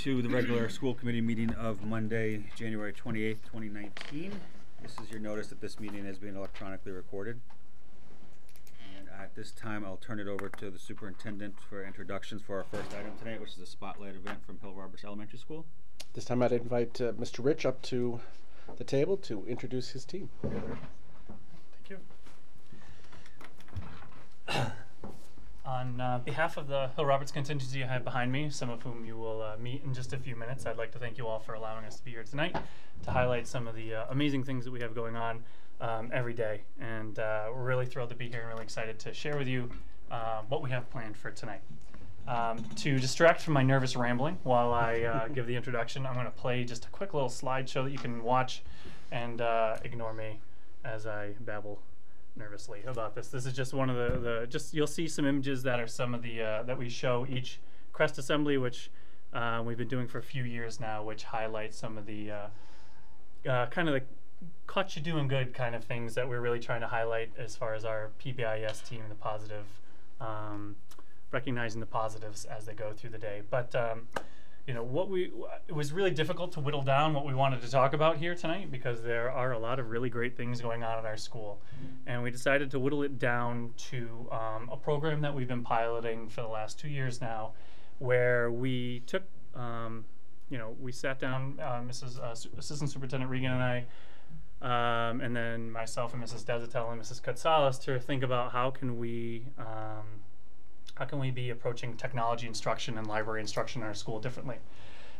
to the regular school committee meeting of Monday, January 28th, 2019. This is your notice that this meeting is being electronically recorded. And at this time, I'll turn it over to the superintendent for introductions for our first item tonight, which is a spotlight event from Hill Roberts Elementary School. This time I'd invite Mr. Rich up to the table to introduce his team. Thank you. On behalf of the Hill Roberts contingency I have behind me, some of whom you will meet in just a few minutes, I'd like to thank you all for allowing us to be here tonight to highlight some of the amazing things that we have going on every day. And we're really thrilled to be here and really excited to share with you what we have planned for tonight. To distract from my nervous rambling while I give the introduction, I'm going to play just a quick little slideshow that you can watch and ignore me as I babble nervously about this. This is just one of the you'll see some images that are some of the that we show each crest assembly, which we've been doing for a few years now, which highlights some of the kind of the caught you doing good kind of things that we're really trying to highlight as far as our PBIS team, the positive, recognizing the positives as they go through the day. But you know, it was really difficult to whittle down what we wanted to talk about here tonight because there are a lot of really great things going on at our school. And we decided to whittle it down to a program that we've been piloting for the last 2 years now, where we took, you know, we sat down, Assistant Superintendent Regan and I, and then myself and Mrs. Desatel and Mrs. Katsoulis to think about how can we be approaching technology instruction and library instruction in our school differently.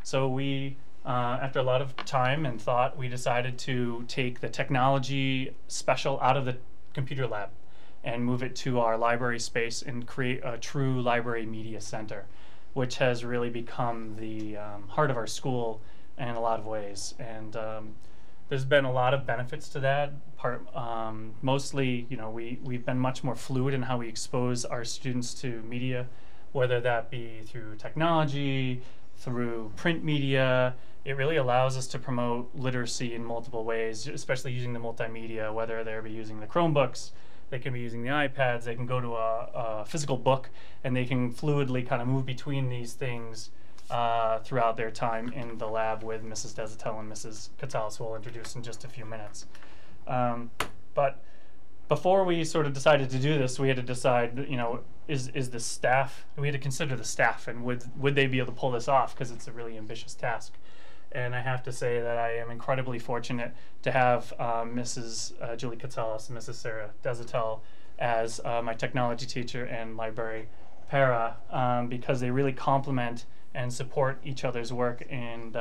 So we, after a lot of time and thought, we decided to take the technology special out of the computer lab and move it to our library space and create a true library media center, which has really become the heart of our school in a lot of ways. And there's been a lot of benefits to that. Mostly, you know, we've been much more fluid in how we expose our students to media, whether that be through technology, through print media. It really allows us to promote literacy in multiple ways, especially using the multimedia, whether they're using the Chromebooks, they can be using the iPads, they can go to a physical book, and they can fluidly kind of move between these things throughout their time in the lab with Mrs. Desatel and Mrs. Katsoulis, who I'll introduce in just a few minutes. But before we sort of decided to do this, we had to decide, you know, is the staff, we had to consider the staff and would they be able to pull this off, because it's a really ambitious task. And I have to say that I am incredibly fortunate to have Mrs. Julie Katsoulis and Mrs. Sarah Desatel as my technology teacher and library para, because they really complement and support each other's work and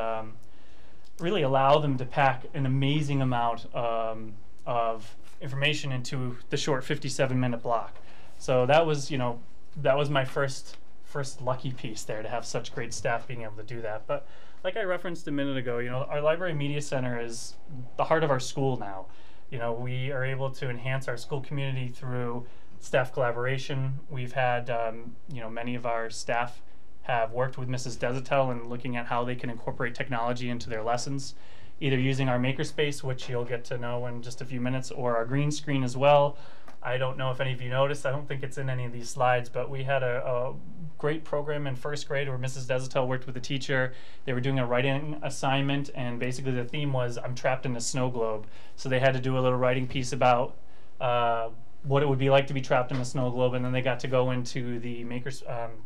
really allow them to pack an amazing amount of information into the short 57-minute block. So that was, you know, that was my first lucky piece there, to have such great staff being able to do that. But like I referenced a minute ago, you know, our Library Media Center is the heart of our school now. You know, we are able to enhance our school community through staff collaboration. We've had, you know, many of our staff have worked with Mrs. Desatel and looking at how they can incorporate technology into their lessons, either using our makerspace, which you'll get to know in just a few minutes, or our green screen as well. I don't know if any of you noticed, I don't think it's in any of these slides, but we had a great program in first grade where Mrs. Desatel worked with a teacher. They were doing a writing assignment, and basically the theme was, I'm trapped in a snow globe. So they had to do a little writing piece about what it would be like to be trapped in a snow globe, and then they got to go into the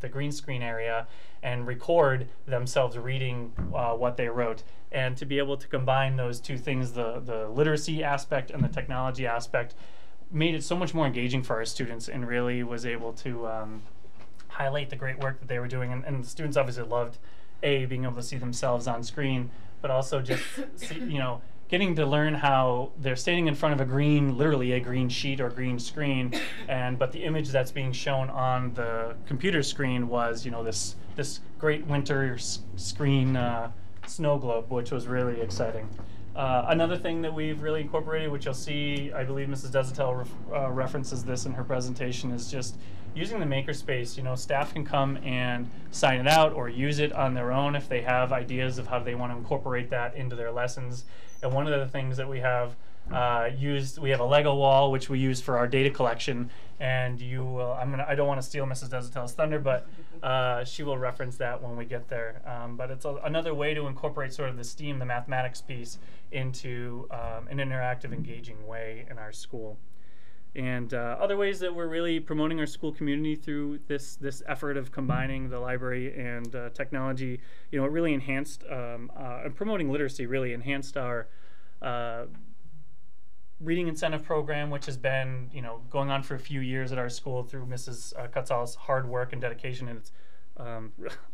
the green screen area and record themselves reading what they wrote. And to be able to combine those two things, the literacy aspect and the technology aspect, made it so much more engaging for our students, and really was able to highlight the great work that they were doing. And the students obviously loved being able to see themselves on screen, but also just see, you know, getting to learn how they're standing in front of literally a green sheet or green screen, but the image that's being shown on the computer screen was, you know, this great winter screen snow globe, which was really exciting. Another thing that we've really incorporated, which you'll see, I believe Mrs. Desatel references this in her presentation, is just using the makerspace. You know, staff can come and sign it out or use it on their own if they have ideas of how they want to incorporate that into their lessons. And one of the things that we have we have a Lego wall which we use for our data collection, and I don't want to steal Mrs. Desautel's thunder, but she will reference that when we get there. But it's another way to incorporate sort of the STEAM, the mathematics piece, into an interactive, engaging way in our school. And other ways that we're really promoting our school community through this effort of combining the library and technology, it really enhanced, and promoting literacy really enhanced our reading incentive program, which has been, going on for a few years at our school through Mrs. Katzal's hard work and dedication, and it's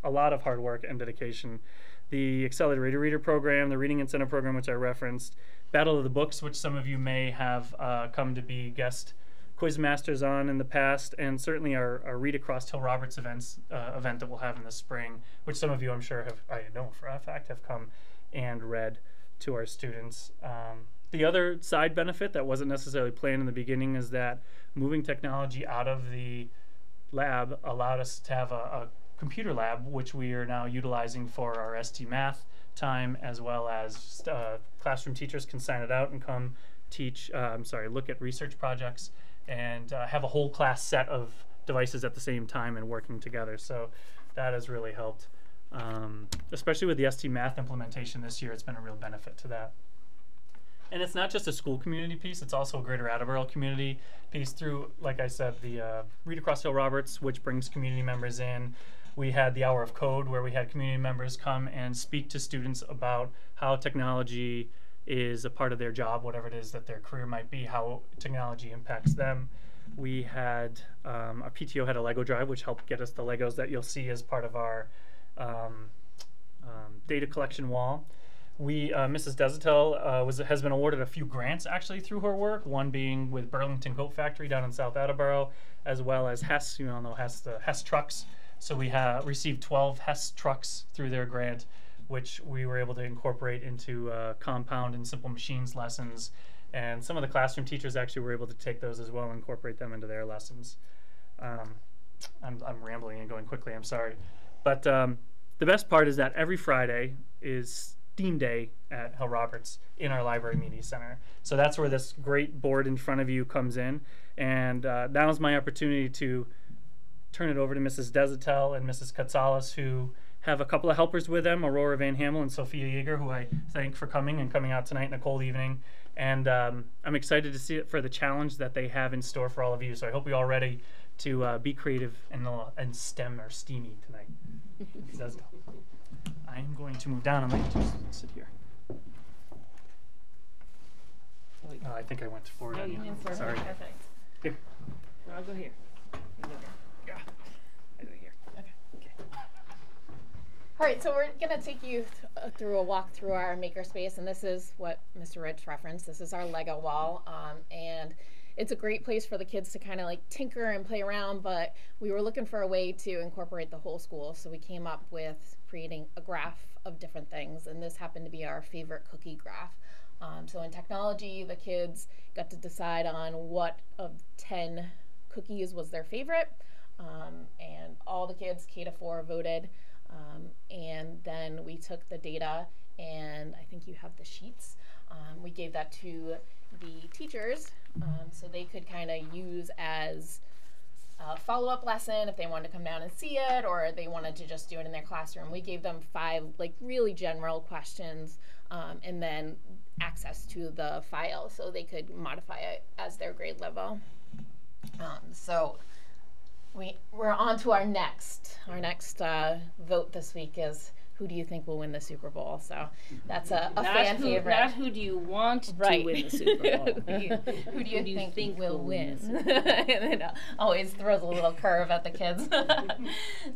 a lot of hard work and dedication. The Accelerated Reader program, the reading incentive program, which I referenced, Battle of the Books, which some of you may have come to be guest quiz masters on in the past, and certainly our Read Across Hill Roberts event that we'll have in the spring, which some of you I'm sure I know for a fact have come and read to our students. The other side benefit that wasn't necessarily planned in the beginning is that moving technology out of the lab allowed us to have a computer lab, which we are now utilizing for our ST Math time, as well as classroom teachers can sign it out and come look at research projects and have a whole class set of devices at the same time and working together. So that has really helped. Especially with the ST Math implementation this year, it's been a real benefit to that. And it's not just a school community piece, it's also a greater Attleboro community piece through, like I said, the Read Across Hill Roberts, which brings community members in. We had the Hour of Code, where we had community members come and speak to students about how technology is a part of their job, whatever it is that their career might be, how technology impacts them. We had, our PTO had a Lego drive, which helped get us the Legos that you'll see as part of our data collection wall. Mrs. Desautel has been awarded a few grants actually through her work, one being with Burlington Coat Factory down in South Attleboro, as well as Hess, you all know Hess, the Hess trucks. So we have received 12 Hess trucks through their grant, which we were able to incorporate into compound and simple machines lessons. And some of the classroom teachers actually were able to take those as well and incorporate them into their lessons. I'm rambling and going quickly, I'm sorry. But the best part is that every Friday is STEAM Day at Hill Roberts in our library media center. So that's where this great board in front of you comes in. And now is my opportunity to turn it over to Mrs. Desautel and Mrs. Katsalas, who have a couple of helpers with them, Aurora Van Hamel and Sophia Yeager, who I thank for coming out tonight in a cold evening. And I'm excited to see it for the challenge that they have in store for all of you. So I hope you're all ready to be creative and STEM or STEAMy tonight. Mrs. Desautel. I am going to move down and let you just sit here. Oh, I think I went forward. No, you went forward. Sorry. Perfect. Here. No, I'll go here. You go here. Yeah. I go here. Okay. All right, so we're going to take you through a walk through our makerspace, and this is what Mr. Rich referenced. This is our Lego wall, and it's a great place for the kids to kind of like tinker and play around, but we were looking for a way to incorporate the whole school, so we came up with creating a graph of different things, and this happened to be our favorite cookie graph. So in technology, the kids got to decide on what of 10 cookies was their favorite, and all the kids, K to 4, voted, and then we took the data, and I think you have the sheets. We gave that to the teachers so they could kind of use as a follow-up lesson if they wanted to come down and see it, or they wanted to just do it in their classroom. We gave them 5 like really general questions, and then access to the file so they could modify it as their grade level. So we're on to our next vote this week is who do you think will win the Super Bowl? So that's a fan favorite. Not who do you want to win the Super Bowl. who do you think will win? And it always throws a little curve at the kids.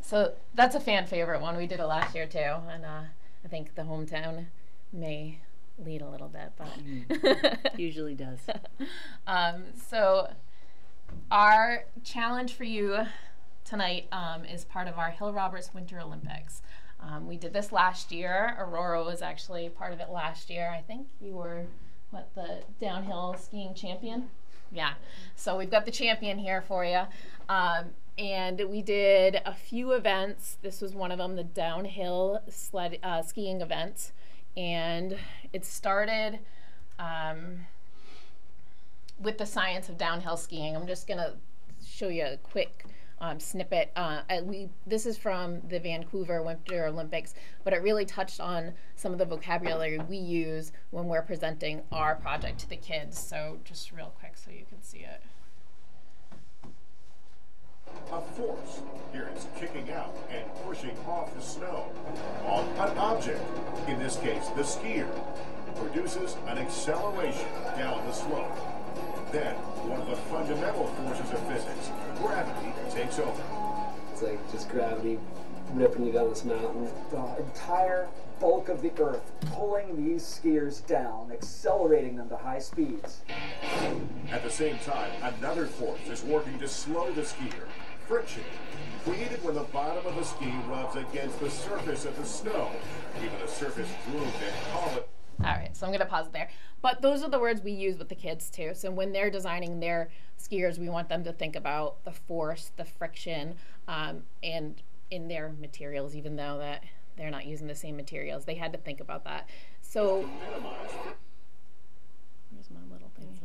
So that's a fan favorite one. We did it last year too, and I think the hometown may lead a little bit, but usually does. So our challenge for you tonight is part of our Hill Roberts Winter Olympics. We did this last year. Aurora was actually part of it last year. I think you were, the downhill skiing champion? Yeah. So we've got the champion here for you. And we did a few events. This was one of them, the downhill skiing event. And it started with the science of downhill skiing. I'm just gonna show you a quick snippet. This is from the Vancouver Winter Olympics, but it really touched on some of the vocabulary we use when we're presenting our project to the kids. So just real quick so you can see it. A force. Here it's kicking out and pushing off the snow on an object, in this case the skier, produces an acceleration down the slope. Then, one of the fundamental forces of physics, gravity, takes over. It's like just gravity ripping you down this mountain. The entire bulk of the earth pulling these skiers down, accelerating them to high speeds. At the same time, another force is working to slow the skier. Friction, created when the bottom of the ski rubs against the surface of the snow, even a surface groomed and call it. All right, so I'm gonna pause there. But those are the words we use with the kids too. So when they're designing their skiers, we want them to think about the force, the friction, and in their materials, even though that they're not using the same materials. They had to think about that. So, here's my little thing.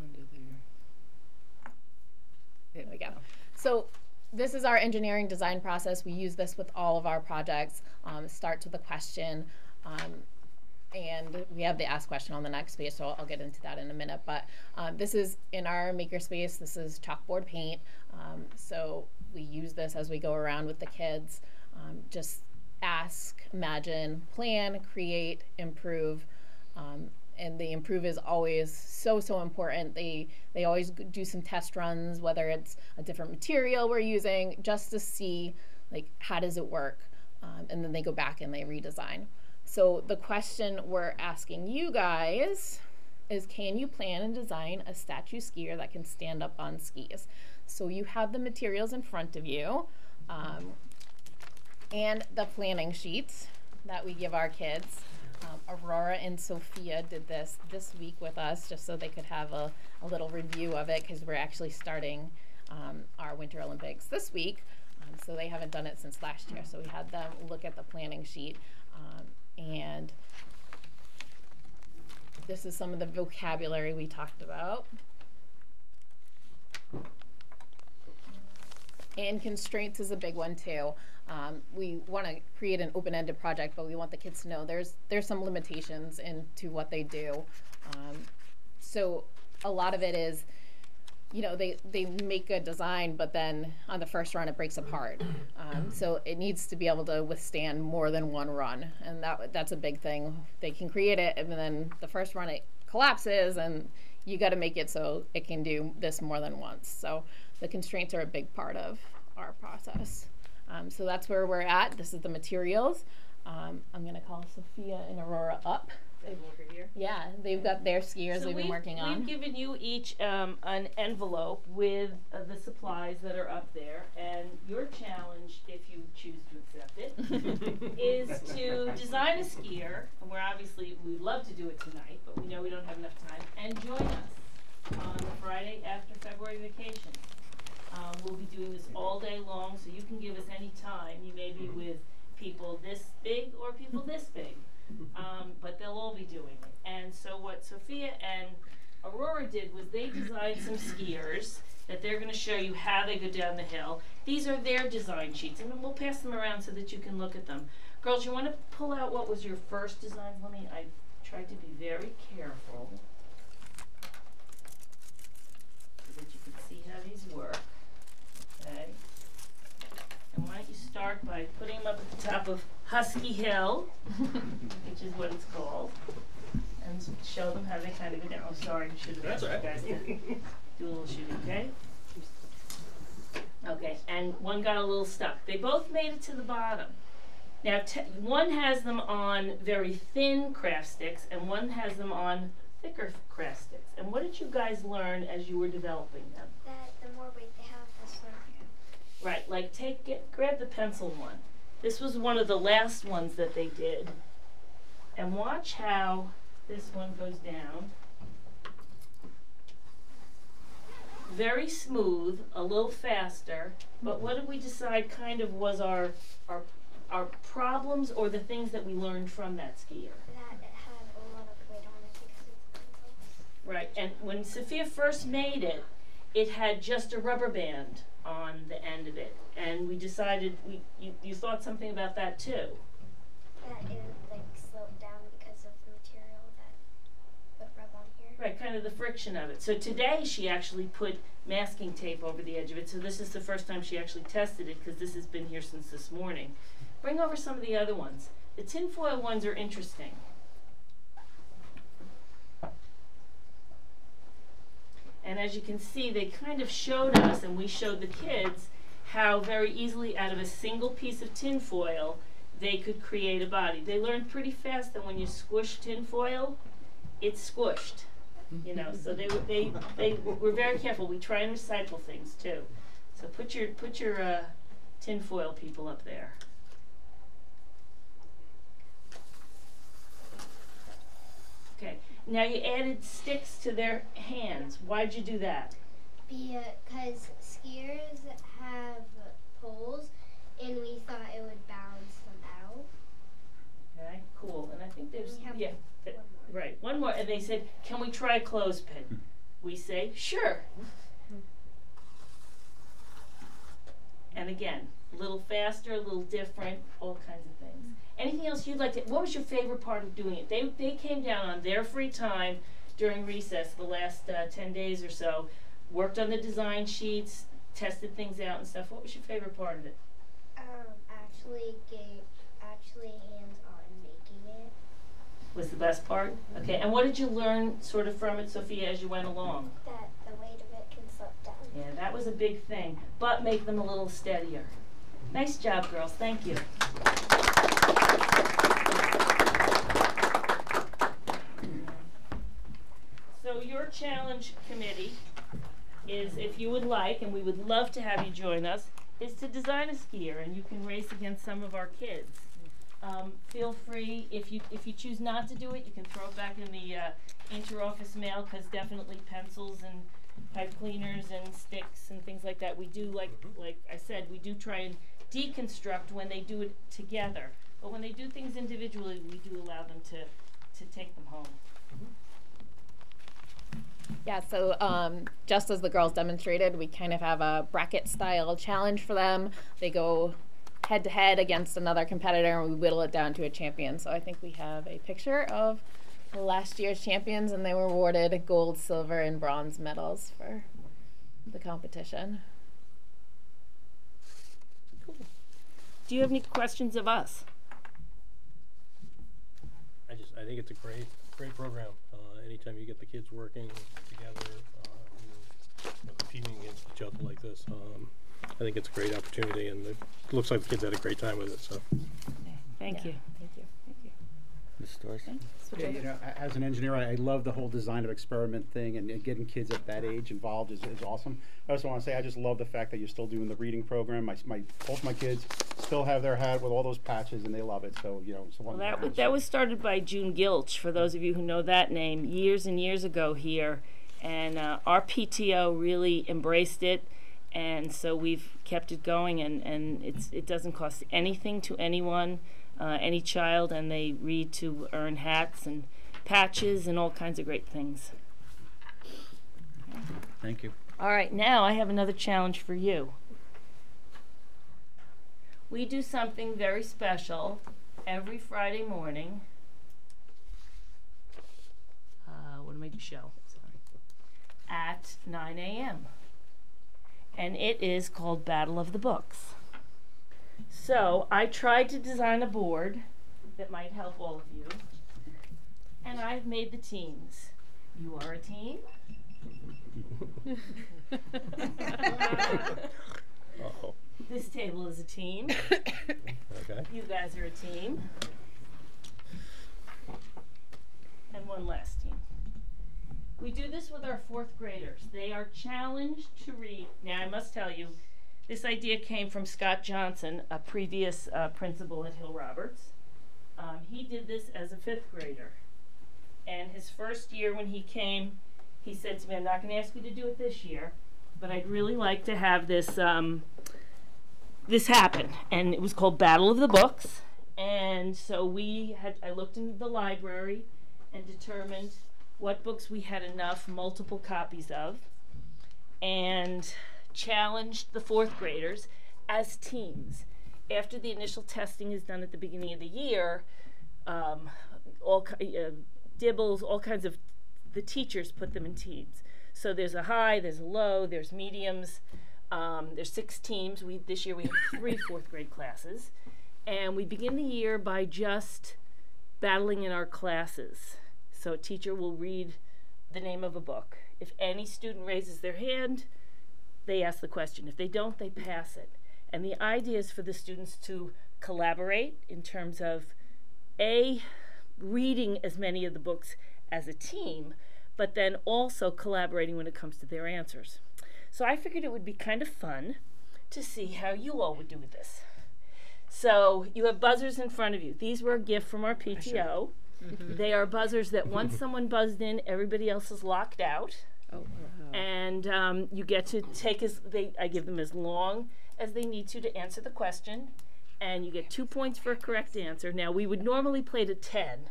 There we go. So this is our engineering design process. We use this with all of our projects. It starts with a question. And we have the ask question on the next page, so I'll get into that in a minute. But this is in our makerspace. This is chalkboard paint. So we use this as we go around with the kids. Just ask, imagine, plan, create, improve. And the improve is always so important. They always do some test runs, whether it's a different material we're using, just to see like how does it work. And then they go back and they redesign. So the question we're asking you guys is, can you plan and design a statue skier that can stand up on skis? So you have the materials in front of you and the planning sheets that we give our kids. Aurora and Sophia did this week with us just so they could have a little review of it, because we're actually starting our Winter Olympics this week. So they haven't done it since last year. So we had them look at the planning sheet. And this is some of the vocabulary we talked about. And constraints is a big one too. We want to create an open-ended project, but we want the kids to know there's some limitations into what they do. So a lot of it is, you know, they make a design, but then on the first run it breaks apart. So it needs to be able to withstand more than one run, and that's a big thing. They can create it, and then the first run it collapses, and you got to make it so it can do this more than once. So the constraints are a big part of our process. So that's where we're at. This is the materials. I'm gonna call Sophia and Aurora up. Over here. Yeah, they've got their skiers they've been working on. We've given you each an envelope with the supplies that are up there, and your challenge, if you choose to accept it, is to design a skier. And we'd love to do it tonight, but we know we don't have enough time. And join us on the Friday after February vacation. We'll be doing this all day long, so you can give us any time. You may be with people this big or people this big. But they'll all be doing it. And so what Sophia and Aurora did was they designed some skiers that they're going to show you how they go down the hill. These are their design sheets, and we'll pass them around so that you can look at them. Girls, you want to pull out what was your first design? I tried to be very careful so that you can see how these work. Okay. And why don't you start by putting them up at the top of Husky Hill, which is what it's called, and show them how they kind of go down. Oh, sorry, should have asked you guys to do a little shooting, okay? Okay, and one got a little stuck. They both made it to the bottom. Now, one has them on very thin craft sticks, and one has them on thicker craft sticks. And what did you guys learn as you were developing them? That the more weight they have, the slower. Right, like grab the pencil one. This was one of the last ones that they did. And watch how this one goes down. Very smooth, a little faster, but what did we decide kind of was our problems or the things that we learned from that skier? That it had a lot of weight on it because it's pencils. Right, and when Sophia first made it, it had just a rubber band on the end of it, and we decided you thought something about that too. That it would like slope down because of the material that would rub on here. Right, kind of the friction of it. So today she actually put masking tape over the edge of it. So this is the first time she actually tested it because this has been here since this morning. Bring over some of the other ones. The tinfoil ones are interesting. And as you can see, they kind of showed us, and we showed the kids, how very easily out of a single piece of tinfoil they could create a body. They learned pretty fast that when you squish tinfoil, it's squished. You know, so they were very careful. We try and recycle things too. So put your tinfoil people up there. Okay. Now you added sticks to their hands. Why'd you do that? Because skiers have poles, and we thought it would balance them out. Okay, cool. And I think there's We have yeah, one more. right, one more. And they said, "Can we try a clothespin?" We say, "Sure." And again, a little faster, a little different, all kinds of things. Anything else you'd like to, what was your favorite part of doing it? They came down on their free time during recess the last 10 days or so, worked on the design sheets, tested things out and stuff. What was your favorite part of it? Actually hands-on making it. Was the best part? Okay, and what did you learn sort of from it, Sophia, as you went along? That the weight of it can slip down. Yeah, that was a big thing, but make them a little steadier. Nice job, girls. Thank you. So your challenge committee is, if you would like, and we would love to have you join us, is to design a skier, and you can race against some of our kids. Feel free, if you choose not to do it, you can throw it back in the inter-office mail, because definitely pencils and pipe cleaners and sticks and things like that. We do, like I said, we do try and deconstruct when they do it together. But when they do things individually, we do allow them to take them home. Yeah, so just as the girls demonstrated, we kind of have a bracket style challenge for them. They go head to head against another competitor, and we whittle it down to a champion. So I think we have a picture of last year's champions, and they were awarded gold, silver, and bronze medals for the competition. Cool. Do you have any questions of us? I think it's a great program. Anytime you get the kids working together, competing against each other like this, I think it's a great opportunity, and it looks like the kids had a great time with it. So, Thank you. Thank you. Thank you. Ms. Storrs? Yeah, you know, as an engineer, I love the whole design of experiment thing, and getting kids at that age involved is awesome. I also want to say I just love the fact that you're still doing the reading program. Both my kids still have their hat with all those patches, and they love it. So, you know, it's one. Well, that was started by June Gilch, for those of you who know that name, years and years ago here. And our PTO really embraced it, and so we've kept it going, and it doesn't cost anything to anyone, any child, and they read to earn hats and patches and all kinds of great things. Thank you. All right, now I have another challenge for you. We do something very special every Friday morning. What am I to show? Sorry. At 9 a.m. And it is called Battle of the Books. So I tried to design a board that might help all of you. And I've made the teams. You are a team. uh-oh. This table is a team. Okay. You guys are a team. And one last team. We do this with our 4th graders. They are challenged to read. Now, I must tell you, this idea came from Scott Johnson, a previous principal at Hill Roberts. He did this as a 5th grader. And his first year when he came, he said to me, I'm not going to ask you to do it this year, but I'd really like to have this this happen. And it was called Battle of the Books. And so I looked in the library and determined what books we had enough multiple copies of, and challenged the fourth graders as teams. After the initial testing is done at the beginning of the year, dibbles, all kinds of, the teachers put them in teams. So there's a high, there's a low, there's mediums. There's 6 teams. This year we have 3 fourth grade classes. And we begin the year by just battling in our classes. So a teacher will read the name of a book. If any student raises their hand, they ask the question. If they don't, they pass it. And the idea is for the students to collaborate in terms of reading as many of the books as a team, but then also collaborating when it comes to their answers. So I figured it would be kind of fun to see how you all would do with this. So you have buzzers in front of you. These were a gift from our PTO. They are buzzers that once someone buzzed in, everybody else is locked out. Oh, wow. And you get to take I give them as long as they need to answer the question. And you get 2 points for a correct answer. Now, we would normally play to 10.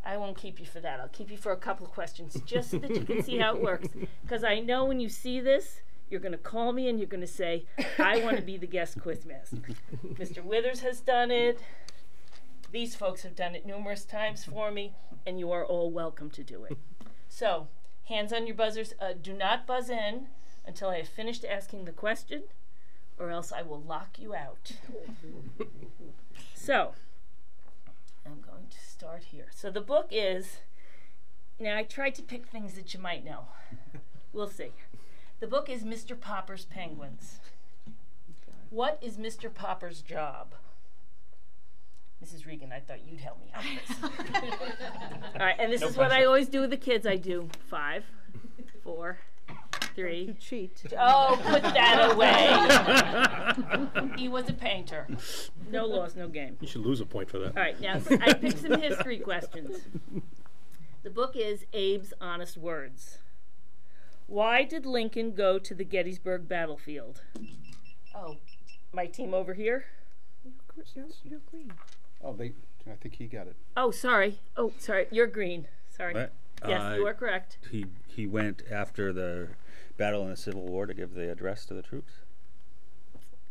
I won't keep you for that. I'll keep you for a couple of questions just so that you can see how it works. Because I know when you see this, you're going to call me and you're going to say, I want to be the guest quizmaster. Mr. Withers has done it. These folks have done it numerous times for me, and you are all welcome to do it. So, hands on your buzzers. Do not buzz in until I have finished asking the question, or else I will lock you out. So, I'm going to start here. So the book is, now I tried to pick things that you might know. We'll see. The book is Mr. Popper's Penguins. What is Mr. Popper's job? Mrs. Regan, I thought you'd help me out with this. All right, and this is what I always do with the kids. I do 5, 4, 3. You cheat. Oh, put that away. He was a painter. No loss, no game. You should lose a point for that. All right, now I picked some history questions. The book is Abe's Honest Words. Why did Lincoln go to the Gettysburg battlefield? Oh, my team over here? You're green. Oh, I think he got it. Oh, sorry. Oh, sorry. You're green. Sorry. What? Yes, you are correct. He went after the battle in the Civil War to give the address to the troops.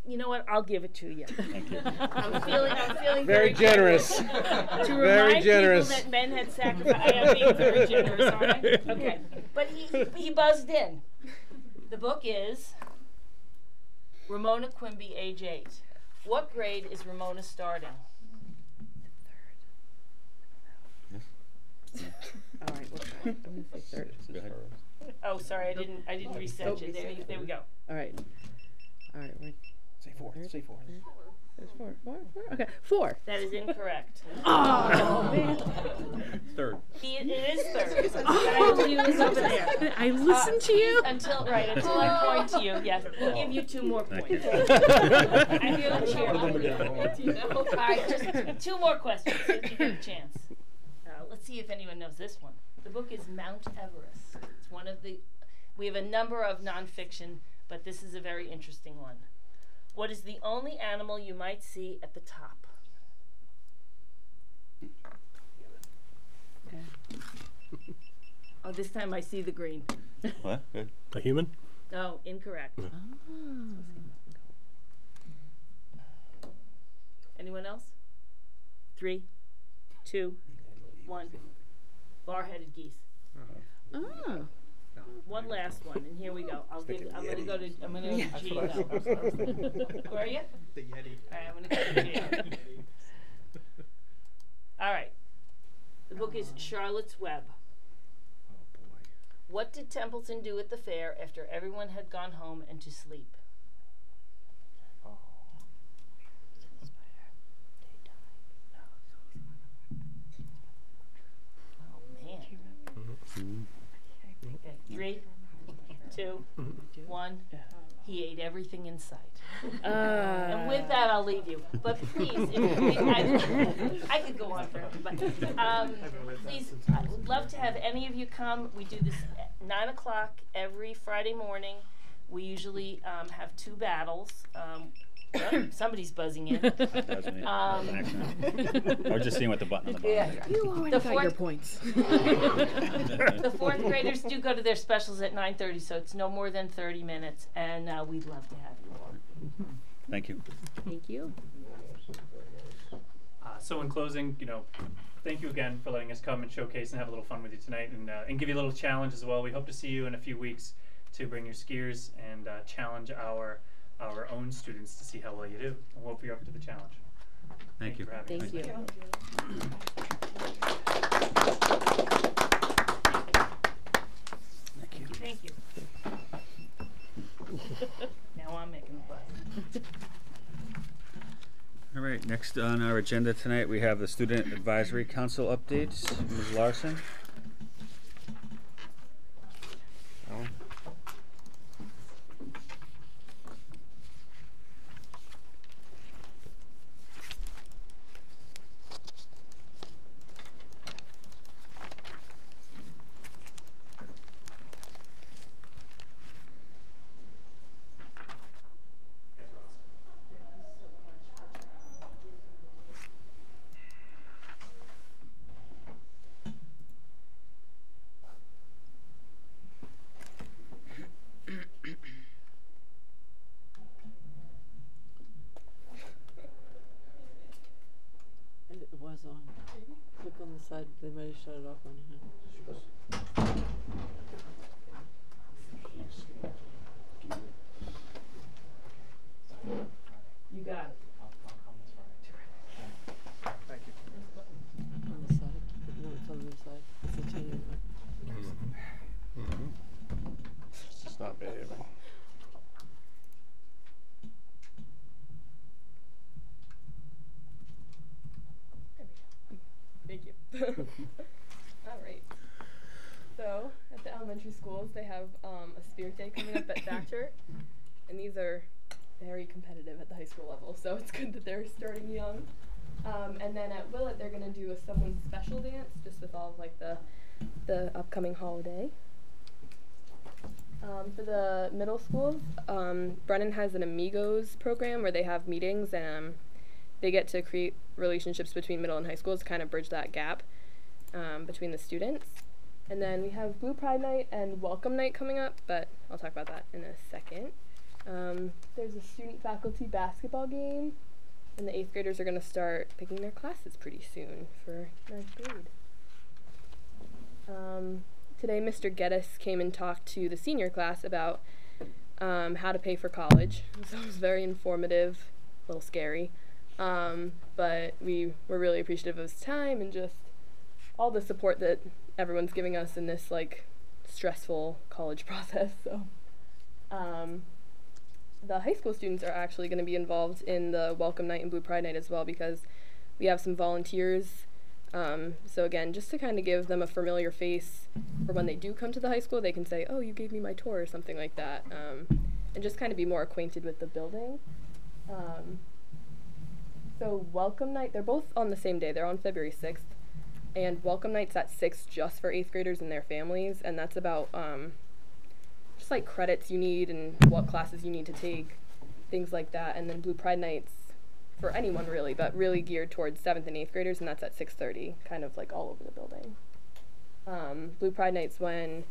You know what? I'll give it to you. Thank you. I'm feeling Very generous. To Very remind generous. people that men had sacrificed. I am being very generous, all right? Okay. But he buzzed in. The book is Ramona Quimby, age 8. What grade is Ramona starting? All right, we'll try. I'm going to say 3rd. Go ahead. Oh, sorry, I didn't reset you. There we go. All right. All right, we're Say 4. Say 4. there's 4. Okay, 4. That is incorrect. Oh, man. 3rd. It is 3rd. I told you it was over there. I listened to you. Until I point to you. Yes, we'll give you 2 more Thank points. you. I hear the cheer. All right, just 2 more questions so you get a chance. Let's see if anyone knows this one. The book is Mount Everest. It's one of the. We have a number of nonfiction, but this is a very interesting one. What is the only animal you might see at the top? Okay. Oh, this time I see the green. What? Good. A human? No, incorrect. Anyone else? 3, 2, 1. Bar-headed geese. Oh. One last one, and here we go. I'm gonna go to G now. Where are you? The Yeti. All right, I'm gonna go to G. All right. The book is Charlotte's Web. Oh boy. What did Templeton do at the fair after everyone had gone home and to sleep? Oh. Oh man. Okay, 3, 2, 1. He ate everything in sight. And with that, I'll leave you. But please, I could go on forever. But please, I would love to have any of you come. We do this at 9 o'clock every Friday morning. We usually have 2 battles. Somebody's buzzing in. That was me. That was an accident. I was just seeing what the button on the bottom. Yeah. You already The got your fourth- points. The fourth graders do go to their specials at 9:30, so it's no more than 30 minutes, and we'd love to have you all. Thank you. Thank you. So in closing, thank you again for letting us come and showcase and have a little fun with you tonight, and give you a little challenge as well. We hope to see you in a few weeks to bring your skiers and challenge our own students to see how well you do. And we'll hope you're up to the challenge. Thank you. For having us. Thank you. Thank you. Now I'm making a buzz. All right, next on our agenda tonight, we have the Student Advisory Council updates. Ms. Larson? Alan? It was on. Click on the side. They might have shut it off on you. You got it. Thank you. On the side. No, it's on the side. It's a chain. It's just not behaving. Thank you. All right. So at the elementary schools, they have a Spirit Day coming up at Thatcher, and these are very competitive at the high school level. So it's good that they're starting young. And then at Willett, they're gonna do a someone special dance, just with all of like the upcoming holiday. For the middle schools, Brennan has an Amigos program where they have meetings and they get to create relationships between middle and high schools to kind of bridge that gap between the students. And then we have Blue Pride Night and Welcome Night coming up, but I'll talk about that in a second. There's a student-faculty basketball game, and the 8th graders are going to start picking their classes pretty soon for 9th grade. Today, Mr. Geddes came and talked to the senior class about how to pay for college. So it was very informative, a little scary. But we were really appreciative of his time and just all the support that everyone's giving us in this like stressful college process. So the high school students are actually going to be involved in the Welcome Night and Blue Pride Night as well, because we have some volunteers. So again, just to kind of give them a familiar face for when they do come to the high school, they can say, oh, you gave me my tour or something like that, and just kind of be more acquainted with the building. So Welcome Night, they're both on the same day. They're on February 6th. And Welcome Night's at 6 just for 8th graders and their families. And that's about just like credits you need and what classes you need to take, things like that. And then Blue Pride Night's for anyone really, but really geared towards 7th and 8th graders, and that's at 6:30, kind of like all over the building. Blue Pride Night's when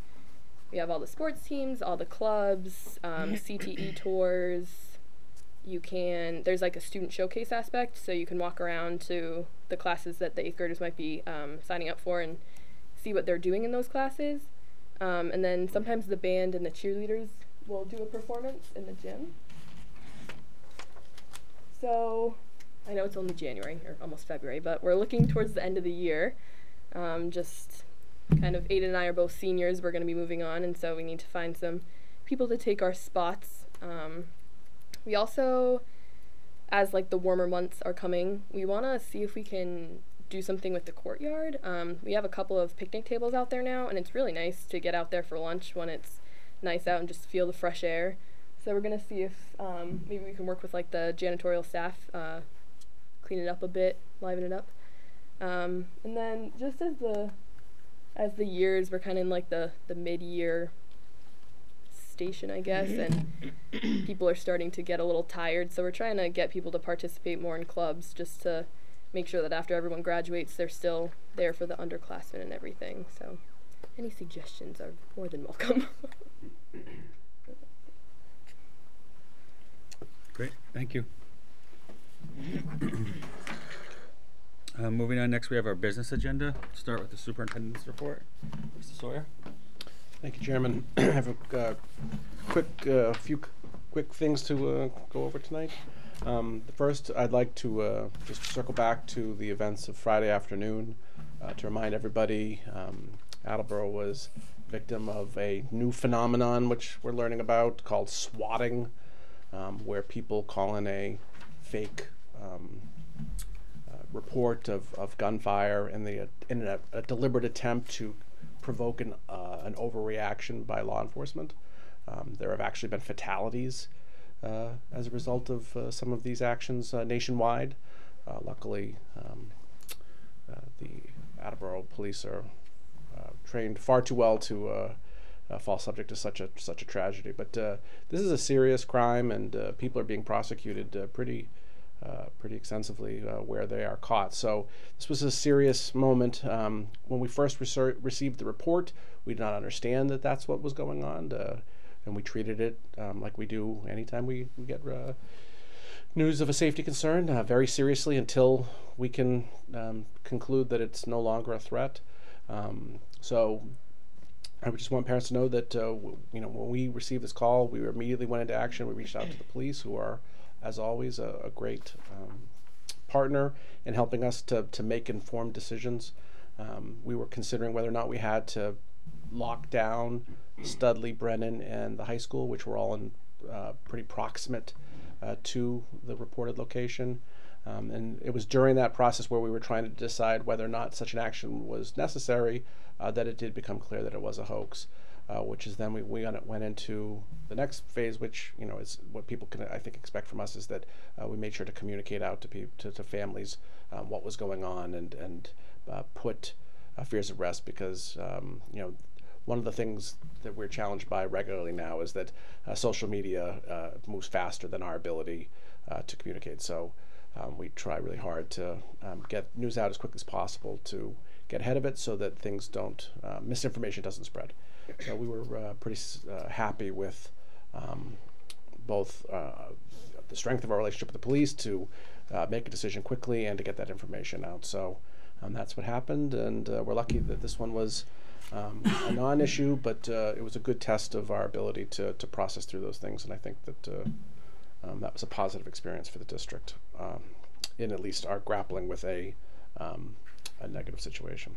we have all the sports teams, all the clubs, CTE tours. There's like a student showcase aspect, so you can walk around to the classes that the 8th graders might be signing up for and see what they're doing in those classes. And then sometimes the band and the cheerleaders will do a performance in the gym. So I know it's only January, or almost February, but we're looking towards the end of the year. Just kind of, Aiden and I are both seniors, we're going to be moving on, and so we need to find some people to take our spots. We also, as like the warmer months are coming, we want to see if we can do something with the courtyard. We have a couple of picnic tables out there now, and it's really nice to get out there for lunch when it's nice out and just feel the fresh air. So we're going to see if maybe we can work with like the janitorial staff, clean it up a bit, liven it up. And then just as the years, we're kind of in like the mid-year station, I guess, and people are starting to get a little tired. So we're trying to get people to participate more in clubs just to make sure that after everyone graduates, they're still there for the underclassmen and everything. So any suggestions are more than welcome. Great, thank you. Moving on, next we have our business agenda. Start with the superintendent's report. Mr. Sawyer. Thank you, Chairman. I have a few quick things to go over tonight. First, I'd like to just circle back to the events of Friday afternoon to remind everybody Attleboro was victim of a new phenomenon which we're learning about called swatting, where people call in a fake report of gunfire in a deliberate attempt to provoke an overreaction by law enforcement. There have actually been fatalities as a result of some of these actions nationwide. Luckily, the Attleboro police are trained far too well to fall subject to such a tragedy. But this is a serious crime, and people are being prosecuted pretty extensively where they are caught. So this was a serious moment. When we first received the report, we did not understand that that's what was going on, and we treated it like we do anytime we get news of a safety concern, very seriously until we can conclude that it's no longer a threat. So I would just want parents to know that when we received this call, we immediately went into action. We reached out to the police, who are, as always, a great partner in helping us to make informed decisions. We were considering whether or not we had to lock down Studley, Brennan, and the high school, which were all in pretty proximate to the reported location. And it was during that process where we were trying to decide whether or not such an action was necessary that it did become clear that it was a hoax. Which is then we went into the next phase, which is what people can, I think, expect from us, is that we made sure to communicate out to families what was going on and put fears at rest, because one of the things that we're challenged by regularly now is that social media moves faster than our ability to communicate. So we try really hard to get news out as quickly as possible to get ahead of it, so that things don't misinformation doesn't spread. So we were pretty happy with both the strength of our relationship with the police to make a decision quickly and to get that information out. So that's what happened, and we're lucky that this one was a non-issue, but it was a good test of our ability to process through those things, and I think that that was a positive experience for the district in at least our grappling with a negative situation.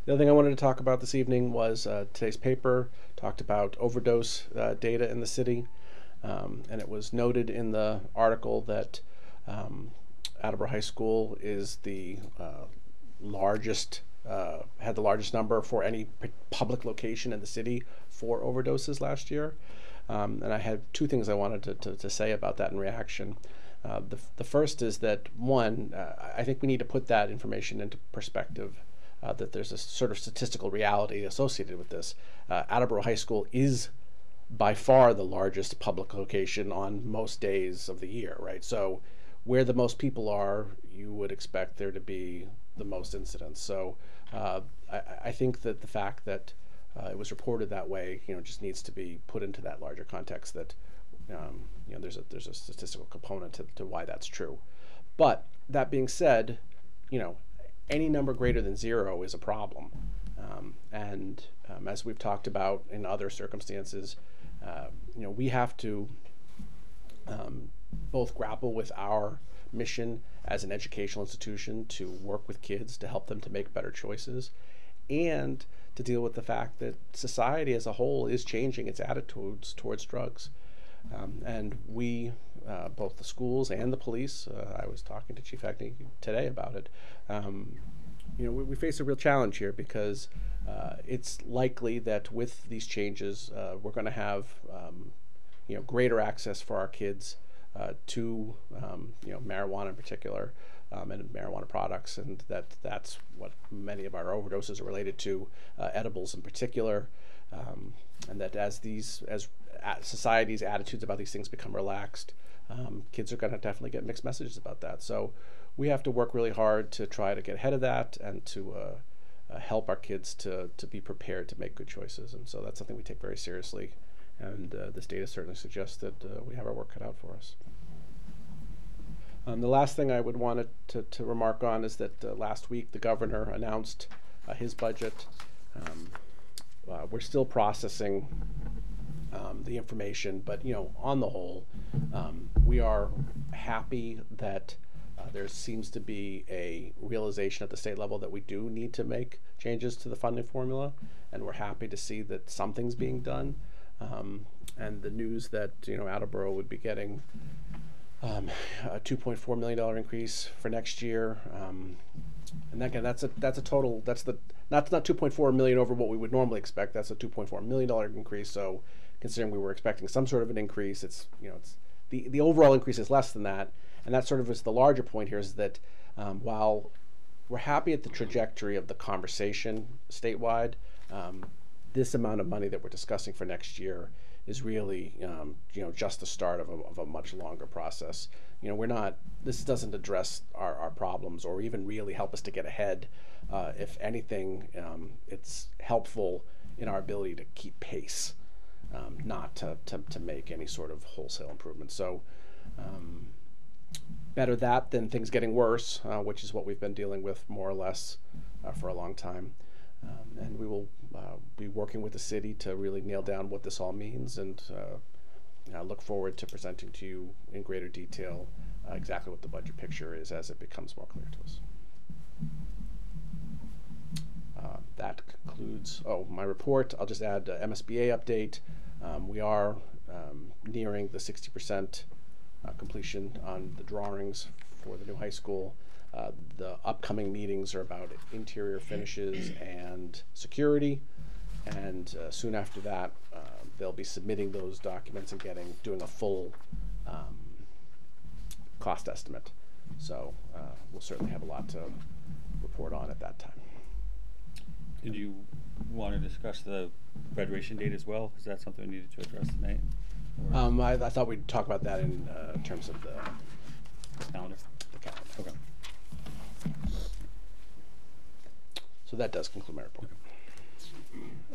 The other thing I wanted to talk about this evening was today's paper talked about overdose data in the city, and it was noted in the article that Attleboro High School is the largest, had the largest number for any public location in the city for overdoses last year. And I had two things I wanted to say about that in reaction. The first is that, one, I think we need to put that information into perspective. That there's a sort of statistical reality associated with this. Attleboro High School is by far the largest public location on most days of the year, right? So where the most people are, you would expect there to be the most incidents. So I think that the fact that it was reported that way, just needs to be put into that larger context, that there's a statistical component to why that's true. But that being said, any number greater than 0 is a problem. And as we've talked about in other circumstances, we have to both grapple with our mission as an educational institution to work with kids to help them to make better choices, and to deal with the fact that society as a whole is changing its attitudes towards drugs. And we, both the schools and the police, I was talking to Chief Hackney today about it, we face a real challenge here, because it's likely that with these changes, we're going to have greater access for our kids to marijuana in particular, and marijuana products, and that's what many of our overdoses are related to, edibles in particular. and that as society's attitudes about these things become relaxed, kids are going to definitely get mixed messages about that. So we have to work really hard to try to get ahead of that and to help our kids to be prepared to make good choices. And so that's something we take very seriously. And this data certainly suggests that we have our work cut out for us. The last thing I would want to remark on is that last week the governor announced his budget. We're still processing the information, but on the whole, we are happy that there seems to be a realization at the state level that we do need to make changes to the funding formula, and we're happy to see that something's being done. And the news that Attleboro would be getting a $2.4 million increase for next year, and again, that's a total. That's not 2.4 million over what we would normally expect. That's a $2.4 million increase. So, considering we were expecting some sort of an increase, it's the overall increase is less than that. And that sort of is the larger point here, is that while we're happy at the trajectory of the conversation statewide, this amount of money that we're discussing for next year is really just the start of a much longer process. This doesn't address our problems or even really help us to get ahead. If anything, it's helpful in our ability to keep pace, not to make any sort of wholesale improvement. So better that than things getting worse, which is what we've been dealing with more or less for a long time. And we will be working with the city to really nail down what this all means, and I look forward to presenting to you in greater detail exactly what the budget picture is as it becomes more clear to us. That concludes my report. I'll just add MSBA update. We are nearing the 60% completion on the drawings for the new high school. The upcoming meetings are about interior finishes and security, and soon after that they'll be submitting those documents and doing a full cost estimate. So we'll certainly have a lot to report on at that time. Did you want to discuss the graduation date as well? Is that something we needed to address tonight? I thought we'd talk about that in terms of the calendar. Okay. So that does conclude my report.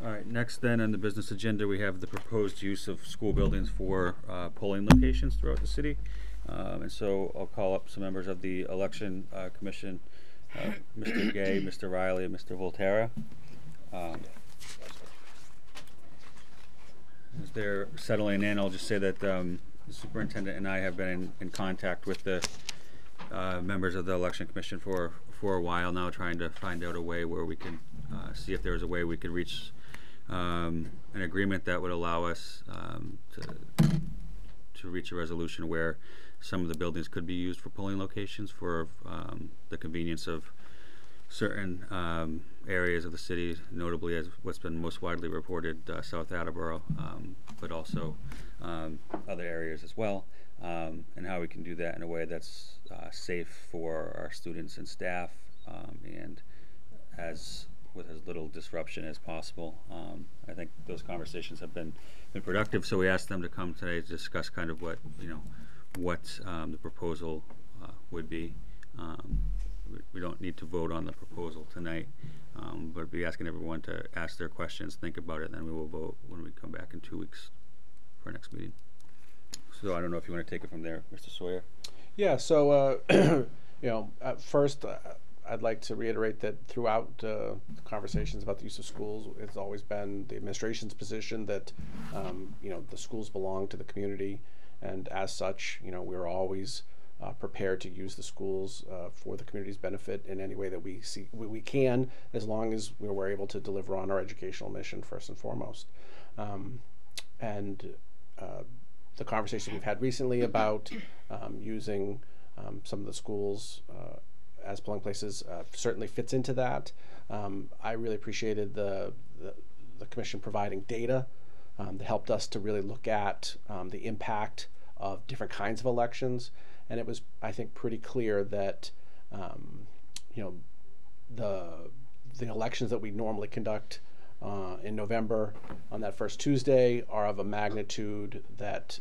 All right, next then on the business agenda, we have the proposed use of school buildings for polling locations throughout the city. And so I'll call up some members of the election commission, Mr. Gay, Mr. Riley, and Mr. Volterra. As they're settling in, I'll just say that the superintendent and I have been in contact with the members of the election commission for a while now, trying to find out a way where we can see if there's a way we could reach an agreement that would allow us to reach a resolution where some of the buildings could be used for polling locations for the convenience of certain areas of the city, notably as what's been most widely reported, South Attleboro, but also other areas as well, and how we can do that in a way that's safe for our students and staff, and with as little disruption as possible. I think those conversations have been productive, so we asked them to come today to discuss kind of what the proposal would be. We don't need to vote on the proposal tonight, but be asking everyone to ask their questions, think about it, and then we will vote when we come back in 2 weeks for our next meeting. So I don't know if you want to take it from there, Mr. Sawyer. Yeah, so first I'd like to reiterate that throughout conversations about the use of schools, it's always been the administration's position that the schools belong to the community, and as such, we're always prepared to use the schools for the community's benefit in any way that we can, as long as we're able to deliver on our educational mission first and foremost. The conversation we've had recently about using some of the schools as polling places certainly fits into that. I really appreciated the commission providing data that helped us to really look at the impact of different kinds of elections, and it was, I think, pretty clear that the elections that we normally conduct in November on that first Tuesday are of a magnitude that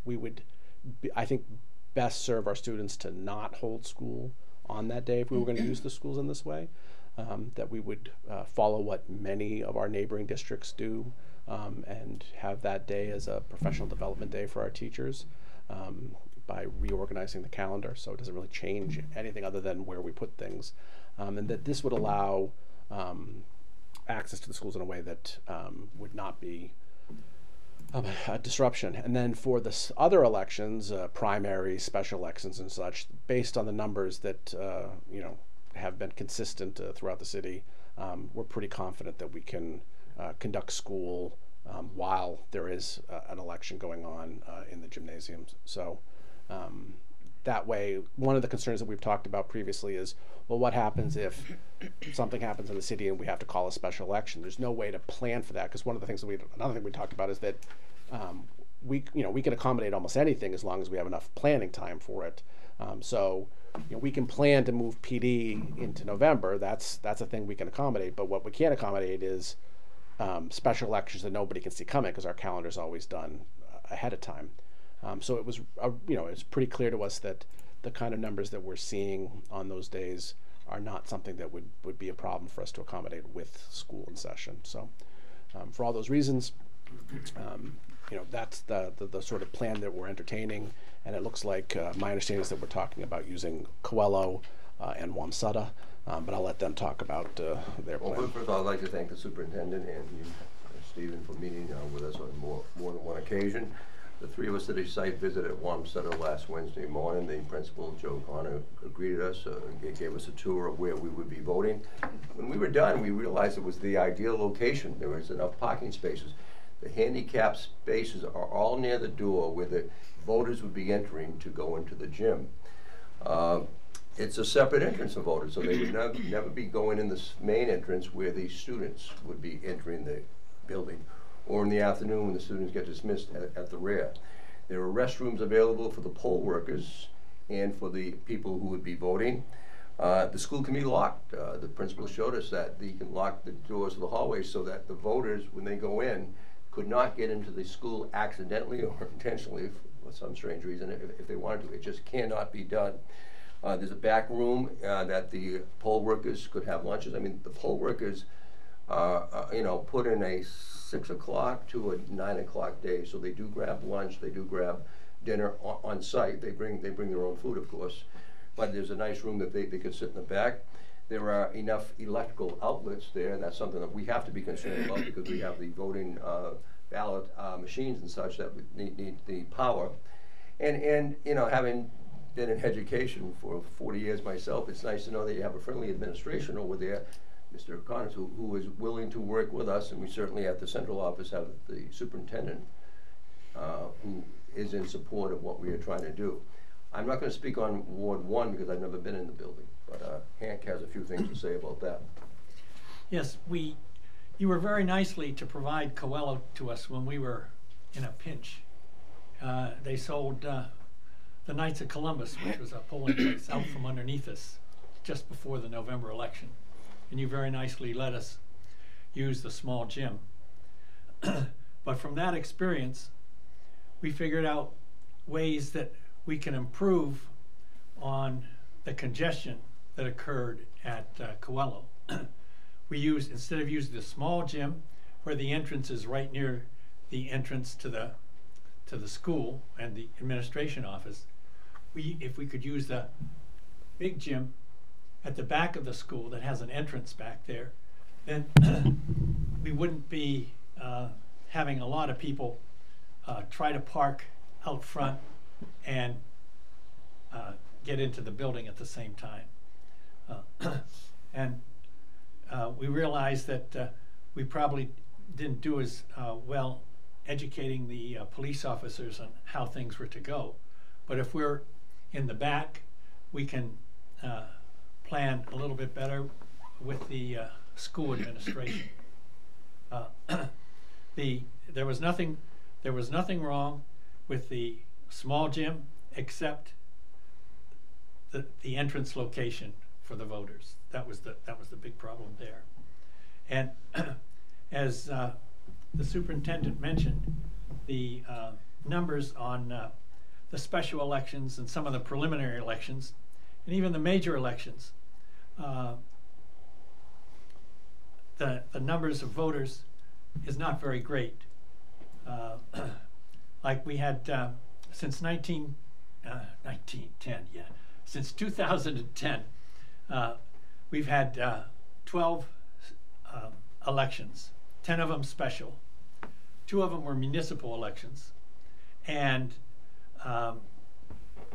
we would, I think, best serve our students to not hold school on that day if we were going to use the schools in this way. That we would follow what many of our neighboring districts do and have that day as a professional development day for our teachers by reorganizing the calendar so it doesn't really change anything other than where we put things. And that this would allow access to the schools in a way that would not be a disruption. And then for the other elections, primaries, special elections and such, based on the numbers that have been consistent throughout the city, we're pretty confident that we can conduct school while there is an election going on in the gymnasiums. So that way, one of the concerns that we've talked about previously is, well, what happens if something happens in the city and we have to call a special election? There's no way to plan for that, because one of the things that another thing we talked about is that we can accommodate almost anything as long as we have enough planning time for it. So we can plan to move PD into November. That's a thing we can accommodate. But what we can't accommodate is special elections that nobody can see coming, because our calendar is always done ahead of time. So it was, it's pretty clear to us that the kind of numbers that we're seeing on those days are not something that would be a problem for us to accommodate with school in session. So for all those reasons, that's the sort of plan that we're entertaining. And it looks like my understanding is that we're talking about using Coelho and Wamsutta, but I'll let them talk about their plan. Well, first of all, I'd like to thank the superintendent and you, Stephen, for meeting with us on more than one occasion. The three of us did a site visit at Wamsutta last Wednesday morning. The principal, Joe Connor, greeted us, gave us a tour of where we would be voting. When we were done, we realized it was the ideal location. There was enough parking spaces. The handicapped spaces are all near the door where the voters would be entering to go into the gym. It's a separate entrance for voters, so they would never be going in this main entrance where the students would be entering the building, or in the afternoon when the students get dismissed at the rear. There are restrooms available for the poll workers and for the people who would be voting. The school can be locked. The principal showed us that you can lock the doors of the hallways so that the voters, when they go in, could not get into the school accidentally or intentionally for some strange reason if they wanted to. It just cannot be done. There's a back room that the poll workers could have lunches. I mean, the poll workers put in a 6 o'clock to a 9 o'clock day, so they do grab lunch, they do grab dinner on site. They bring their own food, of course, but there's a nice room that they could sit in the back. There are enough electrical outlets there, and that's something that we have to be concerned about because we have the voting ballot machines and such that need the power. And having been in education for 40 years myself, it's nice to know that you have a friendly administration over there, Mr. Connors, who is willing to work with us, and we certainly at the central office have the superintendent who is in support of what we are trying to do. I'm not going to speak on Ward 1 because I've never been in the building, but Hank has a few things to say about that. Yes, you were very nicely to provide Coelho to us when we were in a pinch. They sold the Knights of Columbus, which was a polling place out from underneath us just before the November election. And you very nicely let us use the small gym. But from that experience, we figured out ways that we can improve on the congestion that occurred at Coelho. Instead of using the small gym, where the entrance is right near the entrance to the school and the administration office, if we could use the big gym at the back of the school that has an entrance back there, then we wouldn't be having a lot of people try to park out front and get into the building at the same time. And we realized that we probably didn't do as well educating the police officers on how things were to go. But if we're in the back, we can plan a little bit better with the school administration. There was nothing wrong with the small gym except the entrance location for the voters. That was the big problem there. And as the superintendent mentioned, the numbers on the special elections and some of the preliminary elections, and even the major elections, the numbers of voters is not very great. Like we had since 1910, yeah, since 2010, we've had 12 elections, 10 of them special. 2 of them were municipal elections, and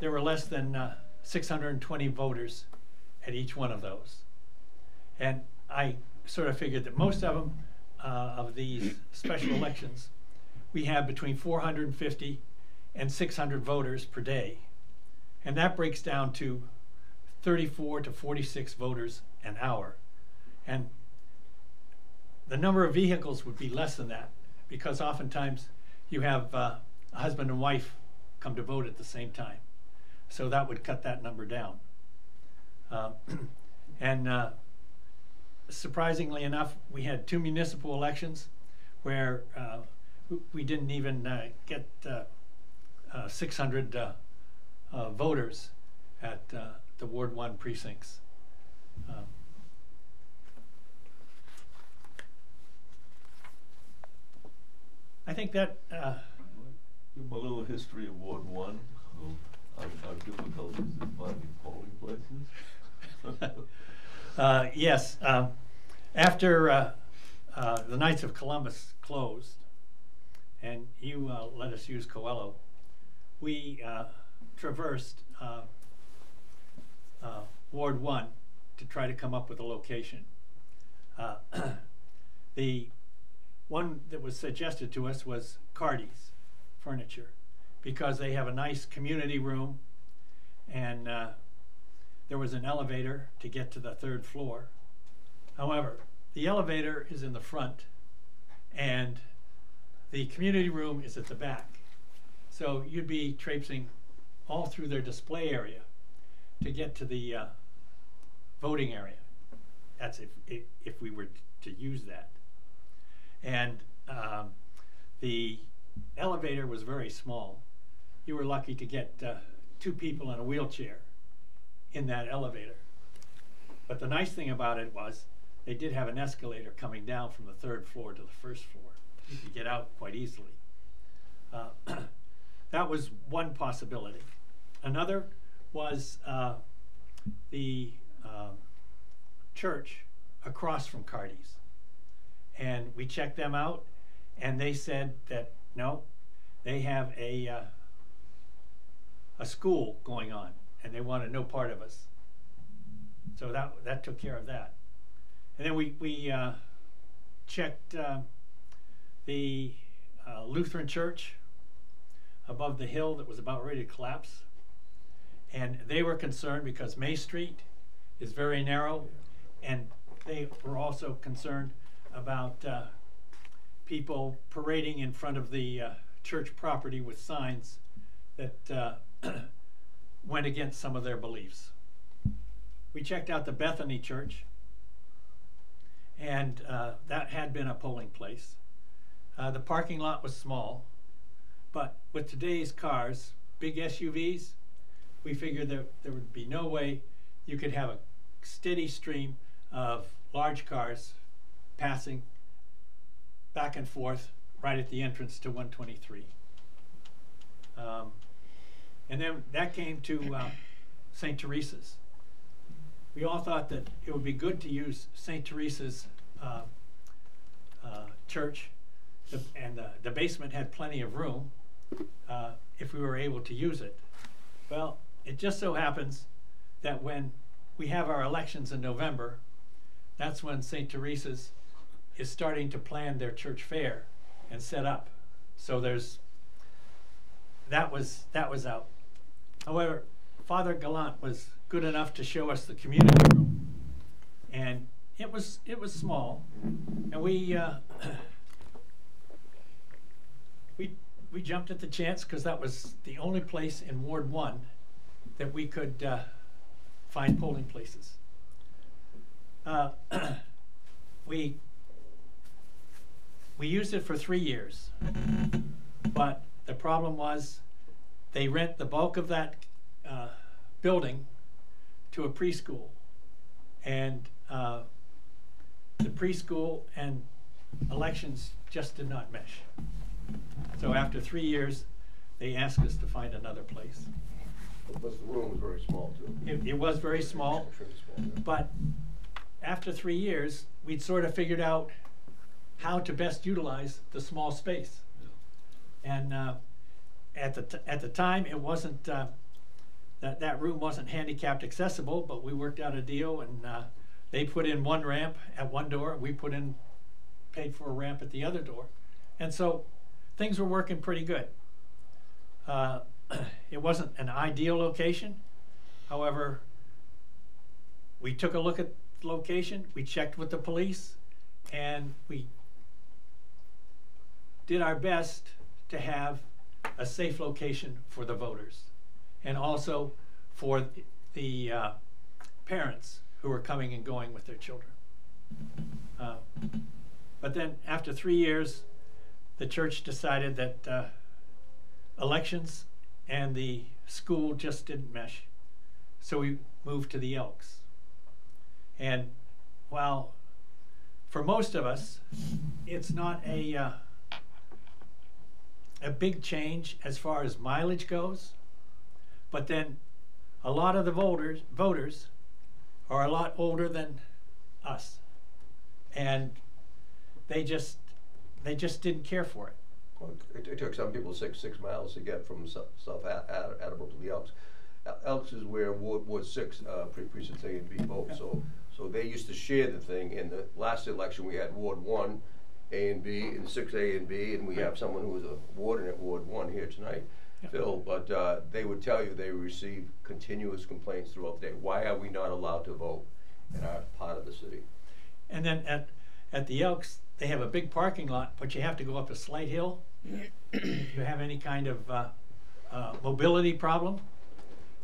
there were less than 620 voters at each one of those. And I sort of figured that most of them, of these special elections, we have between 450 and 600 voters per day. And that breaks down to 34 to 46 voters an hour. And the number of vehicles would be less than that, because oftentimes you have a husband and wife come to vote at the same time. So that would cut that number down. And surprisingly enough, we had 2 municipal elections where we didn't even get 600 voters at the Ward 1 precincts. I think that give a little history of Ward 1, our difficulties in finding polling places. Yes, after the Knights of Columbus closed, and you let us use Coelho, we traversed Ward 1 to try to come up with a location. The one that was suggested to us was Cardi's Furniture, because they have a nice community room, and there was an elevator to get to the 3rd floor. However, the elevator is in the front and the community room is at the back. So you'd be traipsing all through their display area to get to the voting area. That's if we were to use that. And the elevator was very small. You were lucky to get 2 people in a wheelchair in that elevator. But the nice thing about it was they did have an escalator coming down from the 3rd floor to the 1st floor. You could get out quite easily. That was one possibility. Another was the church across from Cardi's. And we checked them out, and they said that no, they have a school going on, and they wanted no part of us. So that took care of that. And then we checked the Lutheran church above the hill that was about ready to collapse. And they were concerned because May Street is very narrow, and they were also concerned about people parading in front of the church property with signs that went against some of their beliefs. We checked out the Bethany Church, and that had been a polling place. The parking lot was small, but with today's cars, big SUVs, we figured that there would be no way you could have a steady stream of large cars passing back and forth right at the entrance to 123. And then that came to St. Teresa's. We all thought that it would be good to use St. Teresa's church, and the basement had plenty of room if we were able to use it. Well, it just so happens that when we have our elections in November, that's when St. Teresa's is starting to plan their church fair and set up. So that was out. However, Father Gallant was good enough to show us the community room, and it was small, and we jumped at the chance because that was the only place in Ward 1 that we could find polling places. We we used it for 3 years, but the problem was they rent the bulk of that building to a preschool, and the preschool and elections just did not mesh. So after 3 years, they asked us to find another place. But the room was very small too. It was very small, but after 3 years, we'd sort of figured out how to best utilize the small space. And at the time, it wasn't that room wasn't handicapped accessible, but we worked out a deal, and they put in one ramp at one door, we paid for a ramp at the other door, and so things were working pretty good. It wasn't an ideal location. However, we took a look at the location, we checked with the police, and we did our best to have a safe location for the voters and also for the parents who were coming and going with their children. But then after 3 years, the church decided that elections and the school just didn't mesh. So we moved to the Elks. And while for most of us, it's not a big change as far as mileage goes, but then a lot of the voters are a lot older than us, and they just didn't care for it. Well, it took some people 6 miles to get from South Attleboro to the Elks. Elks is where Ward 6 precincts A and B vote. So they used to share the thing. In the last election, we had Ward 1 A and B and 6A and B, and we have someone who was a warden at Ward 1 here tonight, Phil. But they would tell you they receive continuous complaints throughout the day. Why are we not allowed to vote in our part of the city? And then at the Elks, they have a big parking lot, but you have to go up a slight hill. If you have any kind of mobility problem,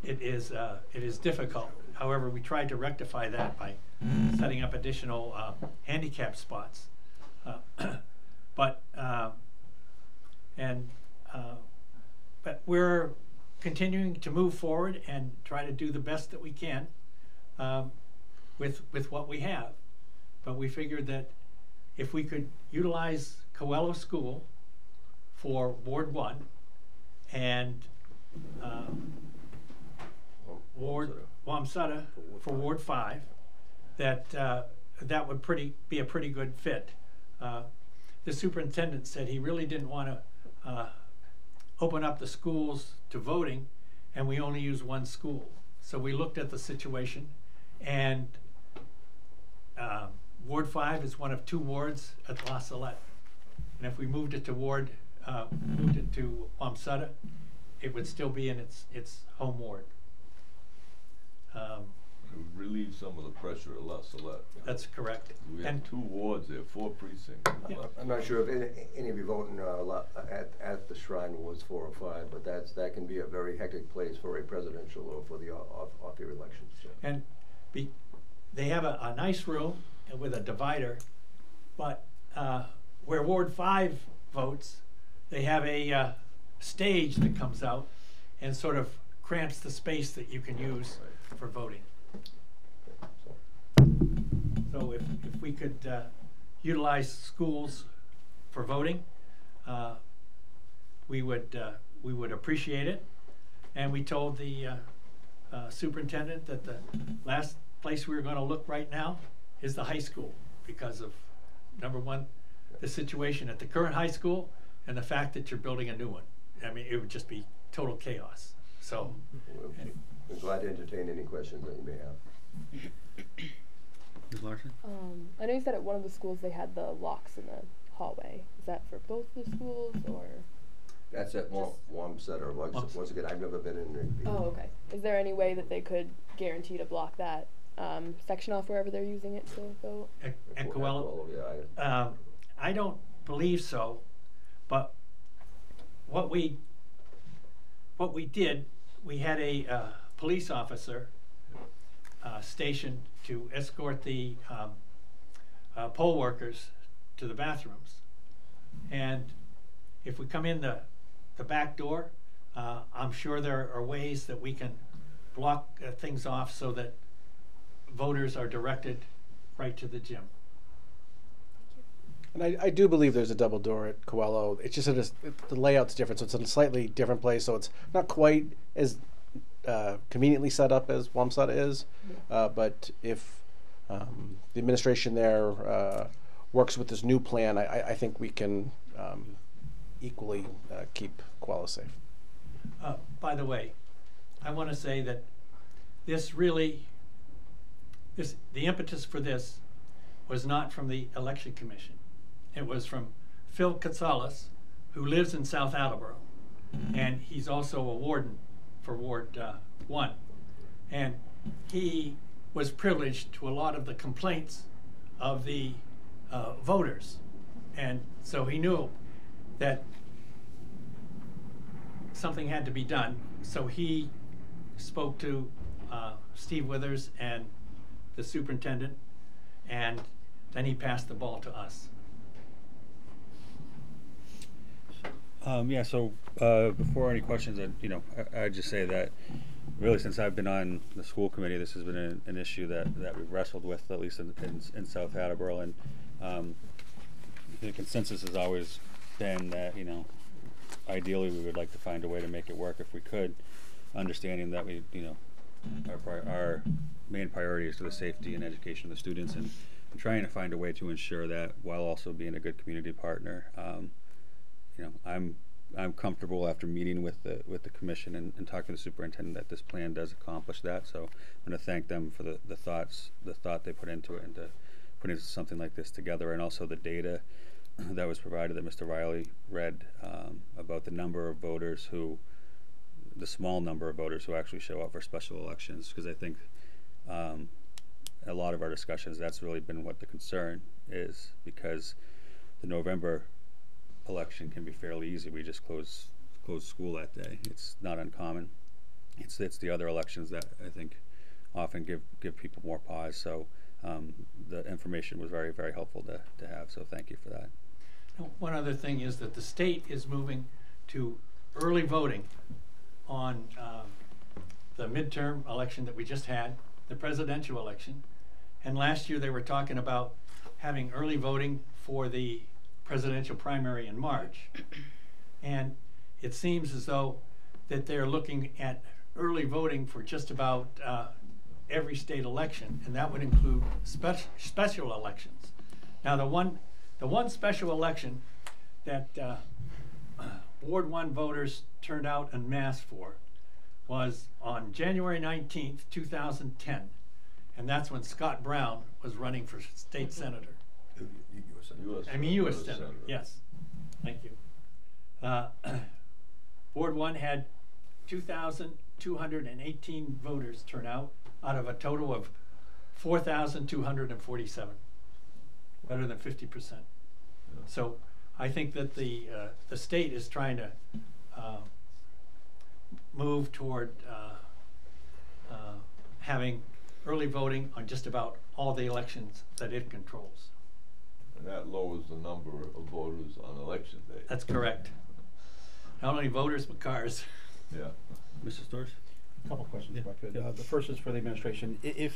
it is difficult. However, we tried to rectify that by setting up additional handicap spots. But we're continuing to move forward and try to do the best that we can with what we have. But we figured that if we could utilize Coelho School for Ward 1 and Wamsutta for Ward 5, that would be a pretty good fit. The superintendent said he really didn't want to open up the schools to voting, and we only use one school. So we looked at the situation, and Ward 5 is one of 2 wards at La Salette, and if we moved it to Wamsutta, it would still be in its home ward. It would relieve some of the pressure at La Salette. That's correct. We have 2 wards there, 4 precincts. I'm not sure if any of you voting at the Shrine Wards 4 or 5, but that can be a very hectic place for a presidential or for the off-year elections. So. And they have a nice room with a divider, but where Ward 5 votes, they have a stage that comes out and sort of cramps the space that you can use for voting. So if we could utilize schools for voting, we would appreciate it. And we told the superintendent that the last place we were going to look right now is the high school, because of, number one, the situation at the current high school and the fact that you're building a new one. I mean, it would just be total chaos. So I'm glad to entertain any questions that you may have. Ms. Larson? I know you said at one of the schools they had the locks in the hallway. Is that for both the schools, or? That's at Wamsutta. Once again, I've never been in there. Oh, okay. Is there any way that they could guarantee to block that section off wherever they're using it to vote? At Coelho? Yeah, I don't believe so, but what we did, we had a police officer stationed to escort the poll workers to the bathrooms, And if we come in the back door, I'm sure there are ways that we can block things off so that voters are directed right to the gym. And I do believe there's a double door at Coelho. It's just that the layout's different, so it's in a slightly different place. So it's not quite as conveniently set up as Wamsutta is. But if the administration there works with this new plan, I think we can equally keep Coelho safe. By the way, I want to say that the impetus for this was not from the Election Commission. It was from Phil Katsalas, who lives in South Attleboro, and he's also a warden for Ward 1. And he was privileged to a lot of the complaints of the voters. And so he knew that something had to be done. So he spoke to Steve Withers and the superintendent, and then he passed the ball to us. Yeah, so before any questions, I'd just say that really since I've been on the school committee, this has been an issue that we've wrestled with, at least in South Attleboro, and the consensus has always been that, ideally we would like to find a way to make it work if we could, understanding that we, our main priority is to the safety and education of the students, and trying to find a way to ensure that while also being a good community partner. I'm comfortable after meeting with the commission and talking to the superintendent that this plan does accomplish that. So I'm going to thank them for the thought they put into it and to putting something like this together, and also the data that was provided that Mr. Riley read about the small number of voters who actually show up for special elections, because I think a lot of our discussions, that's really been what the concern is, because the November election can be fairly easy. We just close school that day. It's not uncommon. It's the other elections that I think often give people more pause. So the information was very, very helpful to have. So thank you for that. One other thing is that the state is moving to early voting on the midterm election that we just had, the presidential election. And last year they were talking about having early voting for the presidential primary in March. And it seems as though that they're looking at early voting for just about every state election, and that would include special elections. Now the one special election that Ward 1 voters turned out en masse for was on January 19th, 2010. And that's when Scott Brown was running for state senator. U.S. Senator, yes. Thank you. Ward 1 had 2,218 voters turn out of a total of 4,247. Better than 50%. Yeah. So I think that the state is trying to move toward having early voting on just about all the elections that it controls. And that lowers the number of voters on election day. That's correct. Not only voters, but cars. Yeah. Mr. Storrs? A couple questions, if I could. The first is for the administration. If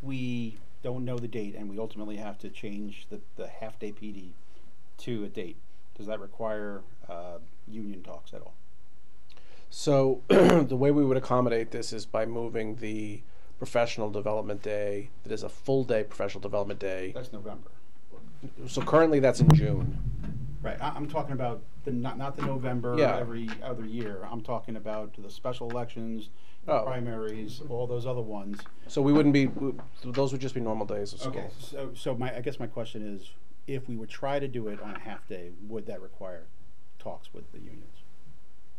we don't know the date and we ultimately have to change the half-day PD to a date, does that require union talks at all? So the way we would accommodate this is by moving the professional development day, that is a full day professional development day. That's November. So currently that's in June. Right. I'm talking about not the November every other year. I'm talking about the special elections, primaries, all those other ones. So we wouldn't be, those would just be normal days of school. Okay. So I guess my question is, if we would try to do it on a half day, would that require talks with the unions?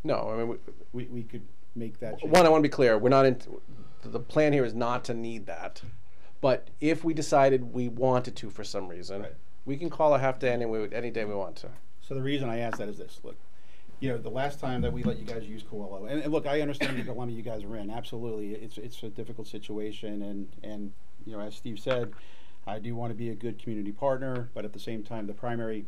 No, I mean we could make that change. One, I want to be clear. We're not in. The plan here is not to need that, but if we decided we wanted to for some reason, we can call a half day any day we want to. So the reason I ask that is this: look, the last time that we let you guys use Coelho, and look, I understand the dilemma you guys are in. Absolutely, it's a difficult situation, and as Steve said, I do want to be a good community partner, but at the same time, the primary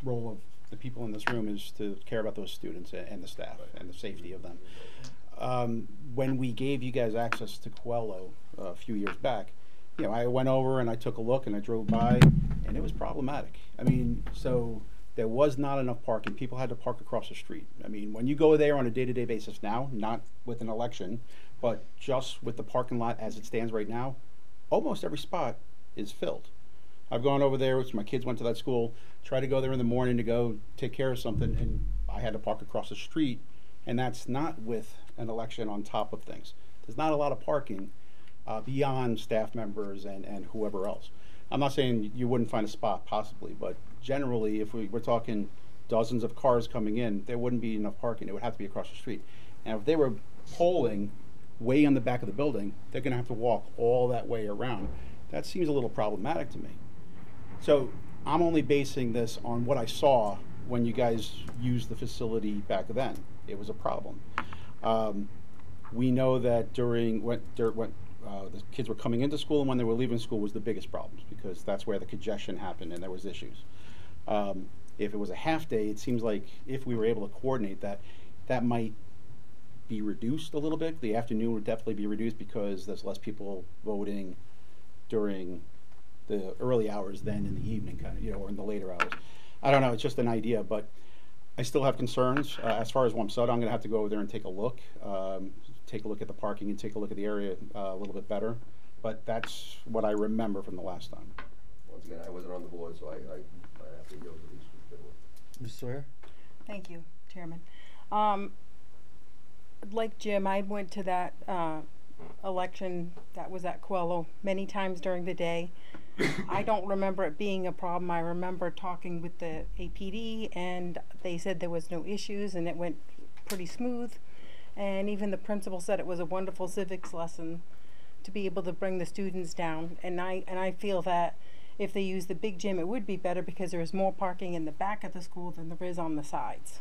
role of the people in this room is to care about those students and the staff and the safety of them. When we gave you guys access to Coelho a few years back, you know, I went over and I took a look and I drove by, and it was problematic. I mean, so there was not enough parking. People had to park across the street. I mean, when you go there on a day-to-day basis now, not with an election, but just with the parking lot as it stands right now, almost every spot is filled. I've gone over there, which my kids went to that school, tried to go there in the morning to go take care of something, and I had to park across the street, and that's not with an election on top of things. There's not a lot of parking beyond staff members and whoever else. I'm not saying you wouldn't find a spot, possibly, but generally, if we're talking dozens of cars coming in, there wouldn't be enough parking. It would have to be across the street. And if they were polling way on the back of the building, they're going to have to walk all that way around. That seems a little problematic to me. So I'm only basing this on what I saw when you guys used the facility back then. It was a problem. We know that during when the kids were coming into school and when they were leaving school was the biggest problems, because that's where the congestion happened and there was issues. If it was a half day, it seems like if we were able to coordinate that, that might be reduced a little bit. The afternoon would definitely be reduced because there's less people voting during the early hours than in the evening, kind of, you know, or in the later hours. I don't know, it's just an idea, but I still have concerns. As far as Wamsutta, I'm going to have to go over there and take a look at the parking and take a look at the area a little bit better. But that's what I remember from the last time. Once again, I wasn't on the board, so I have to go to these two. Ms. Sawyer? Thank you, Chairman. Like Jim, I went to that election that was at Coelho many times during the day. I don't remember it being a problem. I remember talking with the APD, and they said there was no issues and it went pretty smooth. And even the principal said it was a wonderful civics lesson to be able to bring the students down. And I feel that if they use the big gym, it would be better because there is more parking in the back of the school than there is on the sides.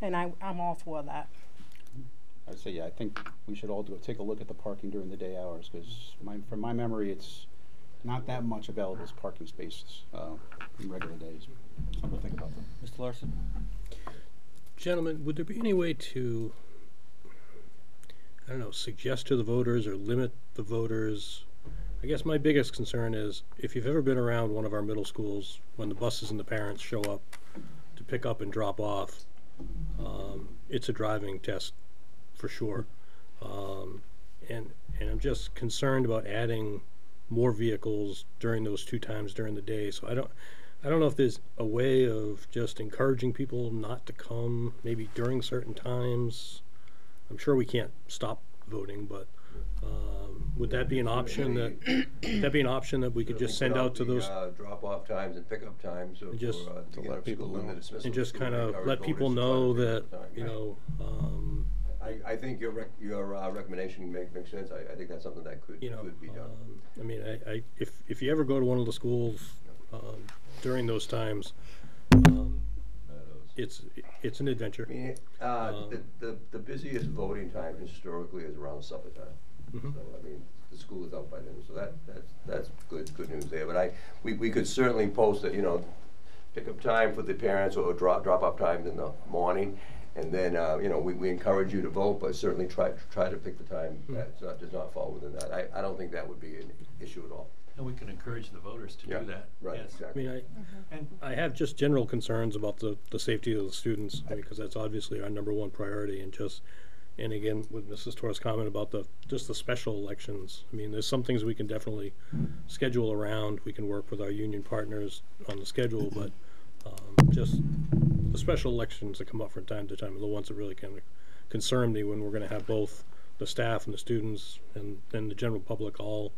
And I'm all for that. I'd say, yeah, I think we should all go take a look at the parking during the day hours, because from my memory, it's not that much available as parking spaces in regular days. Something to think about that. Mr. Larson? Gentlemen, would there be any way to, I don't know, suggest to the voters or limit the voters? I guess my biggest concern is if you've ever been around one of our middle schools, when the buses and the parents show up to pick up and drop off, it's a driving test for sure. And I'm just concerned about adding more vehicles during those two times during the day. So I don't know if there's a way of just encouraging people not to come maybe during certain times. I'm sure we can't stop voting, but would that be an option that we could just send out to those drop-off times and pick-up times, so and just to let people know, and just kind of let people know that you know. I think your recommendation makes sense. I think that's something that could be done. I mean, if you ever go to one of the schools during those times, it's an adventure. I mean, the busiest voting time historically is around supper time. Mm-hmm. So I mean, the school is out by then, so that's good news there. But we could certainly post that, you know, pick up time for the parents or drop off time in the morning. And then, you know, we encourage you to vote, but certainly try to pick the time that does not fall within that. I don't think that would be an issue at all. And we can encourage the voters to do that. Right, yes. exactly. I mean, I have just general concerns about the safety of the students, because that's obviously our #1 priority. And again, with Mrs. Torres' comment about just the special elections, I mean, there's some things we can definitely schedule around. We can work with our union partners on the schedule, but just the special elections that come up from time to time are the ones that really kind of concern me, when we're going to have both the staff and the students and the general public all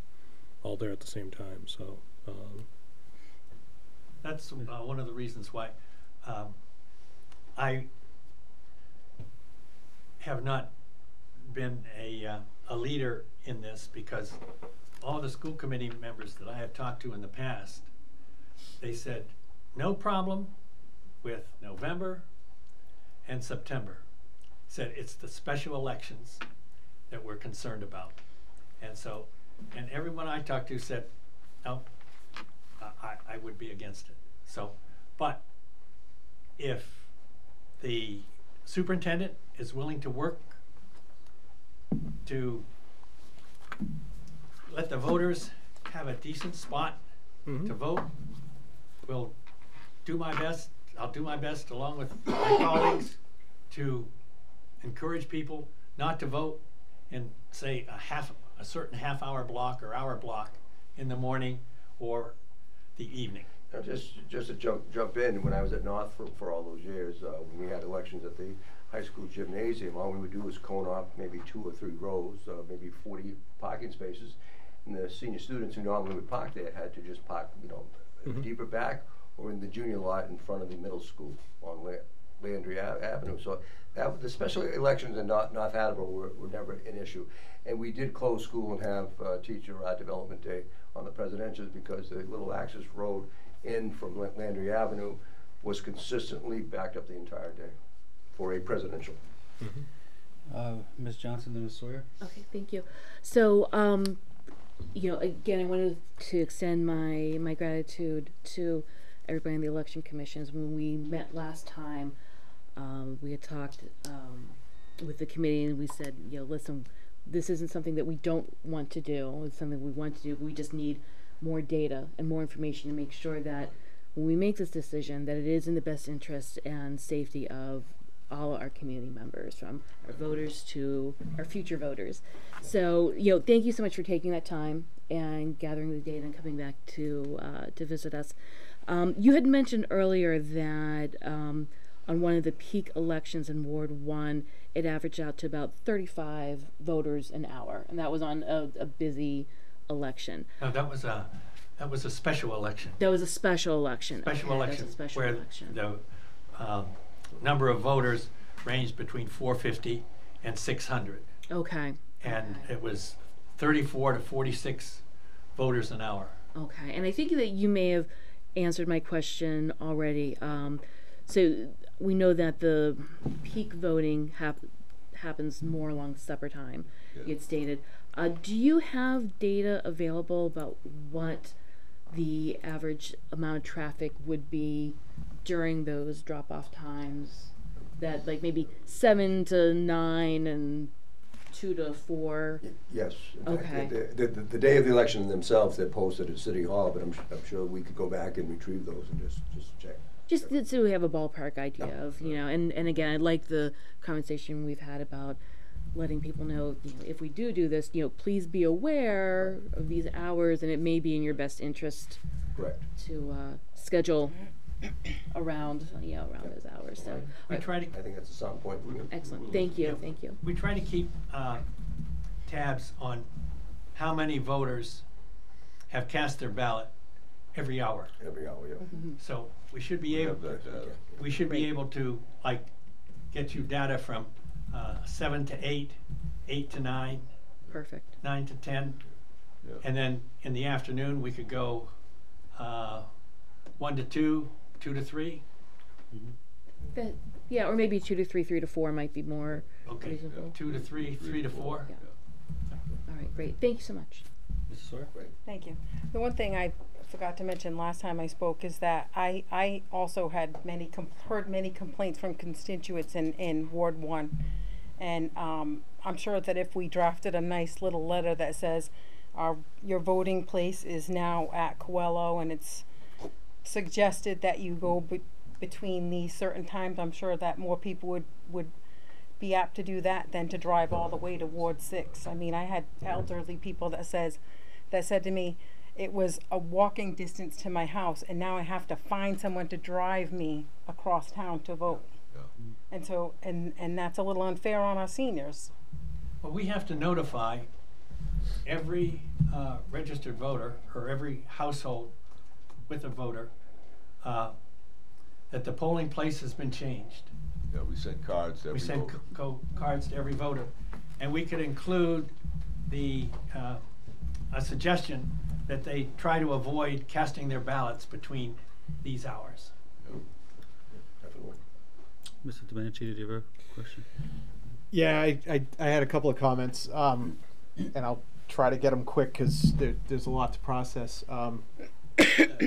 there at the same time. So that's one of the reasons why I have not been a leader in this, because all the school committee members that I have talked to in the past, they said no problem with November and September. Said it's the special elections that we're concerned about. And everyone I talked to said, no, I would be against it. So, but if the superintendent is willing to work to let the voters have a decent spot to vote, we'll do my best. I'll do my best along with my colleagues to encourage people not to vote in, say, a certain half-hour block or hour block in the morning or the evening. Now just to jump in, when I was at North for all those years, when we had elections at the high school gymnasium, all we would do was cone off maybe 2 or 3 rows, maybe 40 parking spaces, and the senior students who normally would park there had to just park, you know, deeper back or in the junior lot in front of the middle school on Landry Avenue. So that, the special elections in North Attleboro were never an issue. And we did close school and have teacher development day on the presidentials because the little access road in from Landry Avenue was consistently backed up the entire day for a presidential. Ms. Johnson, then Ms. Sawyer. Okay, thank you. So, you know, again, I wanted to extend my gratitude to everybody on the election commissions. When we met last time, we had talked with the committee, and we said, you know, listen, this isn't something that we don't want to do. It's something we want to do. We just need more data and more information to make sure that when we make this decision, that it is in the best interest and safety of all our community members, from our voters to our future voters. So, you know, thank you so much for taking that time and gathering the data and coming back to visit us. You had mentioned earlier that on one of the peak elections in Ward 1, it averaged out to about 35 voters an hour, and that was on a busy election. No, that was a special election. That was a special election. Special okay, election, that was a special where election. the number of voters ranged between 450 and 600. Okay. And it was 34 to 46 voters an hour. Okay, and I think that you may have answered my question already. So we know that the peak voting happens more along supper time, you had stated. Do you have data available about what the average amount of traffic would be during those drop-off times? That, like, maybe 7 to 9 and 2 to 4? Yes. Okay. The day of the election themselves, they're posted at City Hall, but I'm sure we could go back and retrieve those and just check. Just so we have a ballpark idea of, you know, and again, I like the conversation we've had about letting people know, you know, if we do this, you know, please be aware of these hours, and it may be in your best interest to schedule around those hours. So we try to. I think that's a sound point. Excellent. Thank you. Thank you. We try to keep tabs on how many voters have cast their ballot every hour. Every hour, yeah. So we should be able. We should be able to, like, get you data from 7 to 8, 8 to 9. Perfect. 9 to 10, and then in the afternoon we could go 1 to 2, 2 to 3. That, yeah, or maybe 2 to 3, 3 to 4 might be more reasonable. 2 to 3, 3 to 4. Yeah. All right, great. Thank you so much. Mrs. Sawyer? Thank you. The one thing I forgot to mention last time I spoke is that I also had heard many complaints from constituents in Ward 1, and I'm sure that if we drafted a nice little letter that says your voting place is now at Coelho, and it's suggested that you go between these certain times, I'm sure that more people would be apt to do that than to drive all the way to Ward 6. I mean, I had elderly people that said to me, it was a walking distance to my house, and now I have to find someone to drive me across town to vote. And so, and that's a little unfair on our seniors. Well, we have to notify every registered voter, or every household with a voter, that the polling place has been changed. Yeah, we send cards to every voter. We send cards to every voter. And we could include a suggestion that they try to avoid casting their ballots between these hours. Mr. Domenici, did you have a question? Yeah, I had a couple of comments, and I'll try to get them quick because there's a lot to process.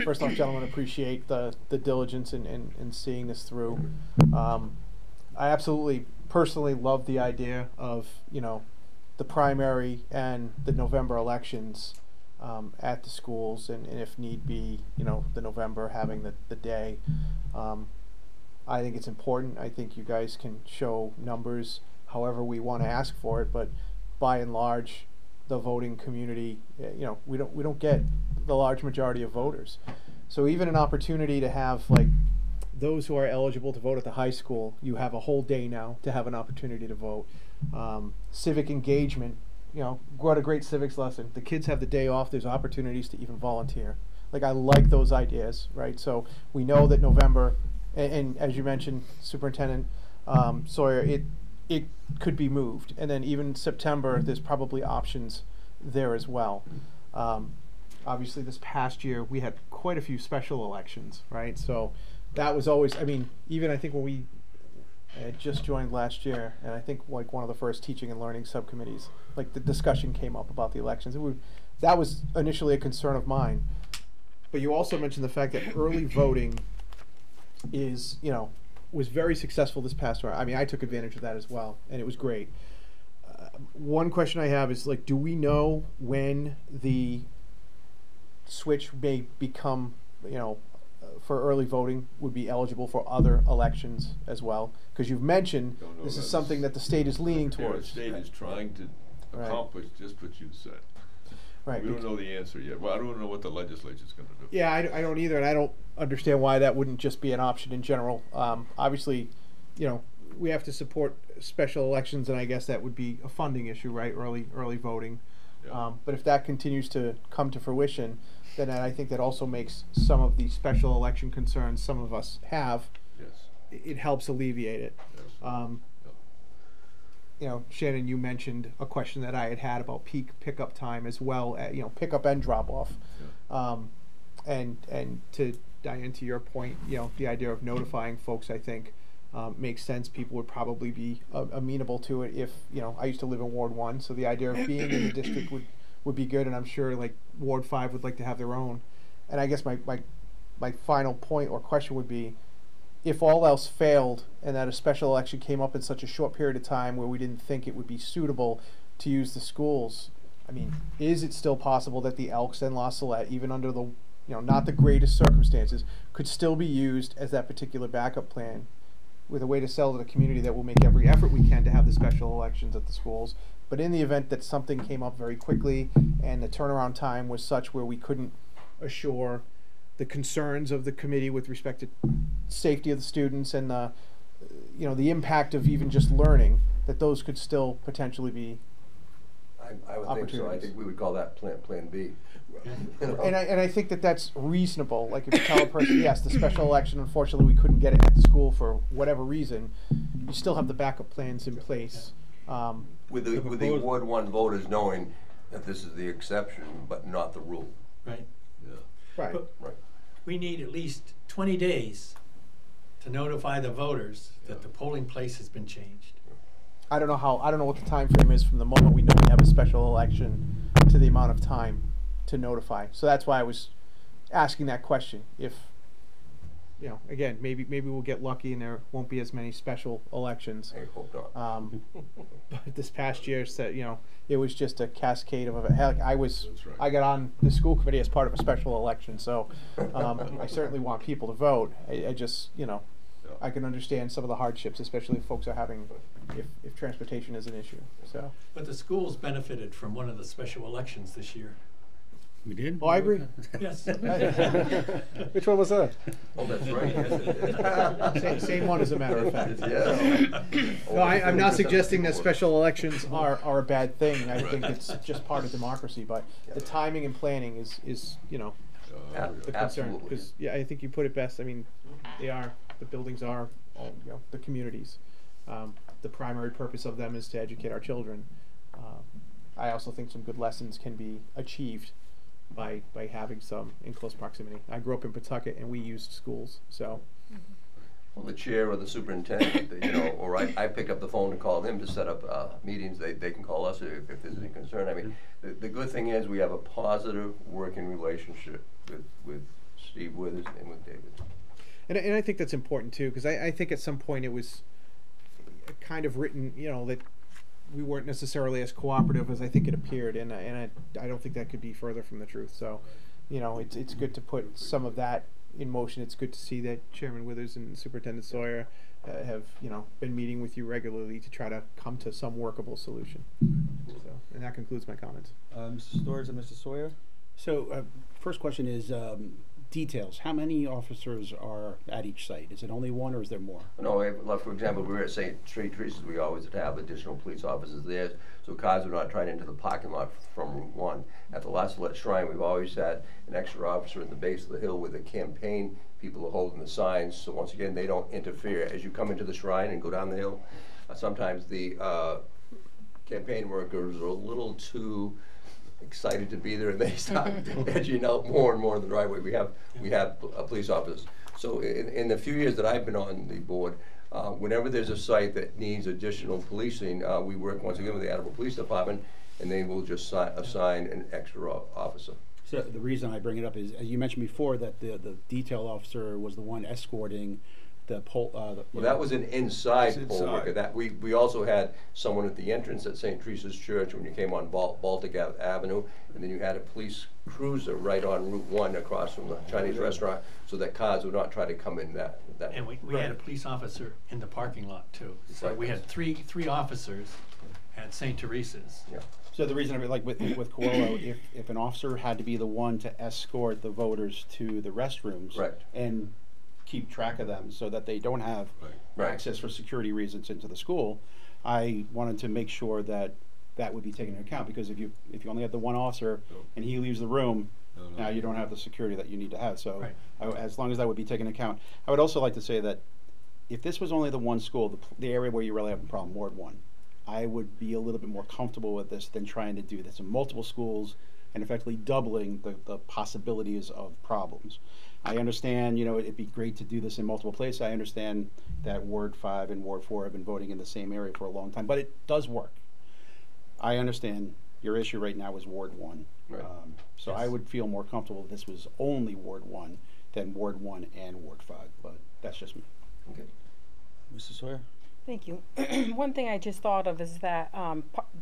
first off, gentlemen, appreciate the diligence in seeing this through. I absolutely personally love the idea of, you know, the primary and the November elections at the schools, and if need be, you know, the November having the day. I think it's important. I think you guys can show numbers however we want to ask for it, but by and large, the voting community, you know, we don't get the large majority of voters. So even an opportunity to have, like, those who are eligible to vote at the high school, you have a whole day now to have an opportunity to vote. Civic engagement, you know, what a great civics lesson. The kids have the day off, there's opportunities to even volunteer. Like, I like those ideas, right? So we know that November, and as you mentioned, Superintendent Sawyer, it could be moved. And then even September, there's probably options there as well. Obviously, this past year, we had quite a few special elections, right? So that was always, I mean, even I think when we had just joined last year, and I think like one of the first teaching and learning subcommittees, like the discussion came up about the elections. That was initially a concern of mine. But you also mentioned the fact that early voting is, you know, was very successful this past round. I mean, I took advantage of that as well, and it was great. One question I have is, like, do we know when the switch may become, you know, for early voting would be eligible for other elections as well? Because you've mentioned this is something that the state is leaning towards. The state is trying to accomplish just what you said. Right. We don't know the answer yet. Well, I don't know what the legislature's going to do. Yeah, I don't either, and I don't understand why that wouldn't just be an option in general. Obviously, you know, we have to support special elections, and I guess that would be a funding issue, right? Early voting. Yeah. But if that continues to come to fruition, then I think that also makes some of the special election concerns some of us have. Yes. It helps alleviate it. Yes. You know, Shannon, you mentioned a question that I had about peak pickup time as well, you know, pickup and drop off. Yeah. And to Diane, to your point, you know, the idea of notifying folks, I think, makes sense. People would probably be amenable to it if, you know, I used to live in Ward 1, so the idea of being in the district would be good, and I'm sure, like, Ward 5 would like to have their own. And I guess my final point or question would be, if all else failed and that a special election came up in such a short period of time where we didn't think it would be suitable to use the schools, I mean, is it still possible that the Elks and La Salette, even under the, you know, not the greatest circumstances, could still be used as that particular backup plan with a way to sell to the community that will make every effort we can to have the special elections at the schools? But in the event that something came up very quickly and the turnaround time was such where we couldn't assure the concerns of the committee with respect to safety of the students and the, you know, the impact of even just learning, that those could still potentially be I would think so. I think we would call that Plan B. You know? And I think that that's reasonable. Like, if you tell a person, yes, the special election, unfortunately, we couldn't get it at the school for whatever reason, you still have the backup plans in place. With the Ward 1 voters knowing that this is the exception, but not the rule. Right. Yeah. Right. But right. We need at least 20 days to notify the voters that the polling place has been changed. I don't know what the time frame is from the moment we know we have a special election to the amount of time to notify. So that's why I was asking that question. If, you know, again, maybe we'll get lucky and there won't be as many special elections. I hope not. But this past year, said, you know, it was just a cascade of events. Heck, I got on the school committee as part of a special election, so I certainly want people to vote. I just, you know, I can understand some of the hardships, especially if folks are having, if transportation is an issue. So. But the schools benefited from one of the special elections this year. We did? Oh, I agree. Yes. Which one was that? Oh, that's right. Yes, it did. Same one, as a matter of fact. Yes. No, I'm not suggesting that special elections are a bad thing. I think it's just part of democracy. But the timing and planning is you know, the concern. Because yeah, I think you put it best. I mean, the buildings are, you know, the communities. The primary purpose of them is to educate our children. I also think some good lessons can be achieved by having some in close proximity. I grew up in Pawtucket, and we used schools. So, Well, the chair or the superintendent, you know, or I pick up the phone and call them to set up meetings. They can call us if there's any concern. I mean, the good thing is we have a positive working relationship with Steve Withers and with David. And I think that's important too, because I think at some point it was kind of written, you know, that we weren't necessarily as cooperative as I think it appeared, and I don't think that could be further from the truth. So, you know, it's good to put some of that in motion. It's good to see that Chairman Withers and Superintendent Sawyer have, you know, been meeting with you regularly to try to come to some workable solution. So, and that concludes my comments. Mr. Storrs and Mr. Sawyer? So, first question is details. How many officers are at each site? Is it only one or is there more? No, like for example, we were at St. Teresa's, we always have additional police officers there, so cars are not trying into the parking lot from Route 1. At the Last Let Shrine, we've always had an extra officer at the base of the hill with a campaign. People are holding the signs, so once again, they don't interfere. As you come into the shrine and go down the hill, sometimes the campaign workers are a little too excited to be there, and they start edging out more and more in the driveway. We have police officers. So in the few years that I've been on the board, whenever there's a site that needs additional policing, we work once again with the Attleboro Police Department, and they will just assign an extra officer. So the reason I bring it up is, as you mentioned before, that the detail officer was the one escorting the poll. Well, that was an inside poll worker. That we also had someone at the entrance at St. Teresa's Church when you came on Baltic Avenue, and then you had a police cruiser right on Route 1 across from the Chinese restaurant, so that cars would not try to come in that. And we had a police officer in the parking lot too. So we had three officers at St. Teresa's. Yeah. So the reason, like with Coelho, if an officer had to be the one to escort the voters to the restrooms, right, and keep track of them so that they don't have access for security reasons into the school, I wanted to make sure that that would be taken into account, because if you only have the one officer and he leaves the room, now you don't have the security that you need to have. So as long as that would be taken into account. I would also like to say that if this was only the one school, the area where you really have a problem, Ward 1, I would be a little bit more comfortable with this than trying to do this in multiple schools and effectively doubling the possibilities of problems. I understand, you know, it'd be great to do this in multiple places. I understand that Ward 5 and Ward 4 have been voting in the same area for a long time, but it does work. I understand your issue right now is Ward 1. Right. So I would feel more comfortable if this was only Ward 1 than Ward 1 and Ward 5, but that's just me. Okay. Mrs. Sawyer? Thank you. One thing I just thought of is that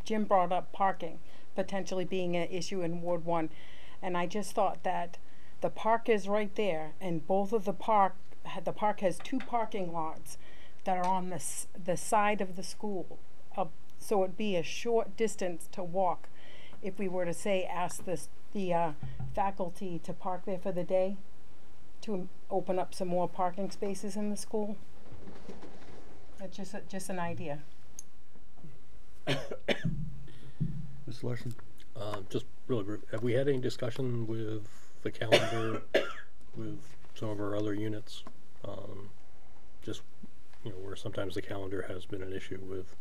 Jim brought up parking potentially being an issue in Ward 1, and I just thought that the park is right there, and both of the park has two parking lots that are on the side of the school, so it'd be a short distance to walk if we were to say ask the faculty to park there for the day to open up some more parking spaces in the school. That's just an idea. Mr. Larson? Just really brief. Have we had any discussion with the calendar with some of our other units? Just, you know, where sometimes the calendar has been an issue with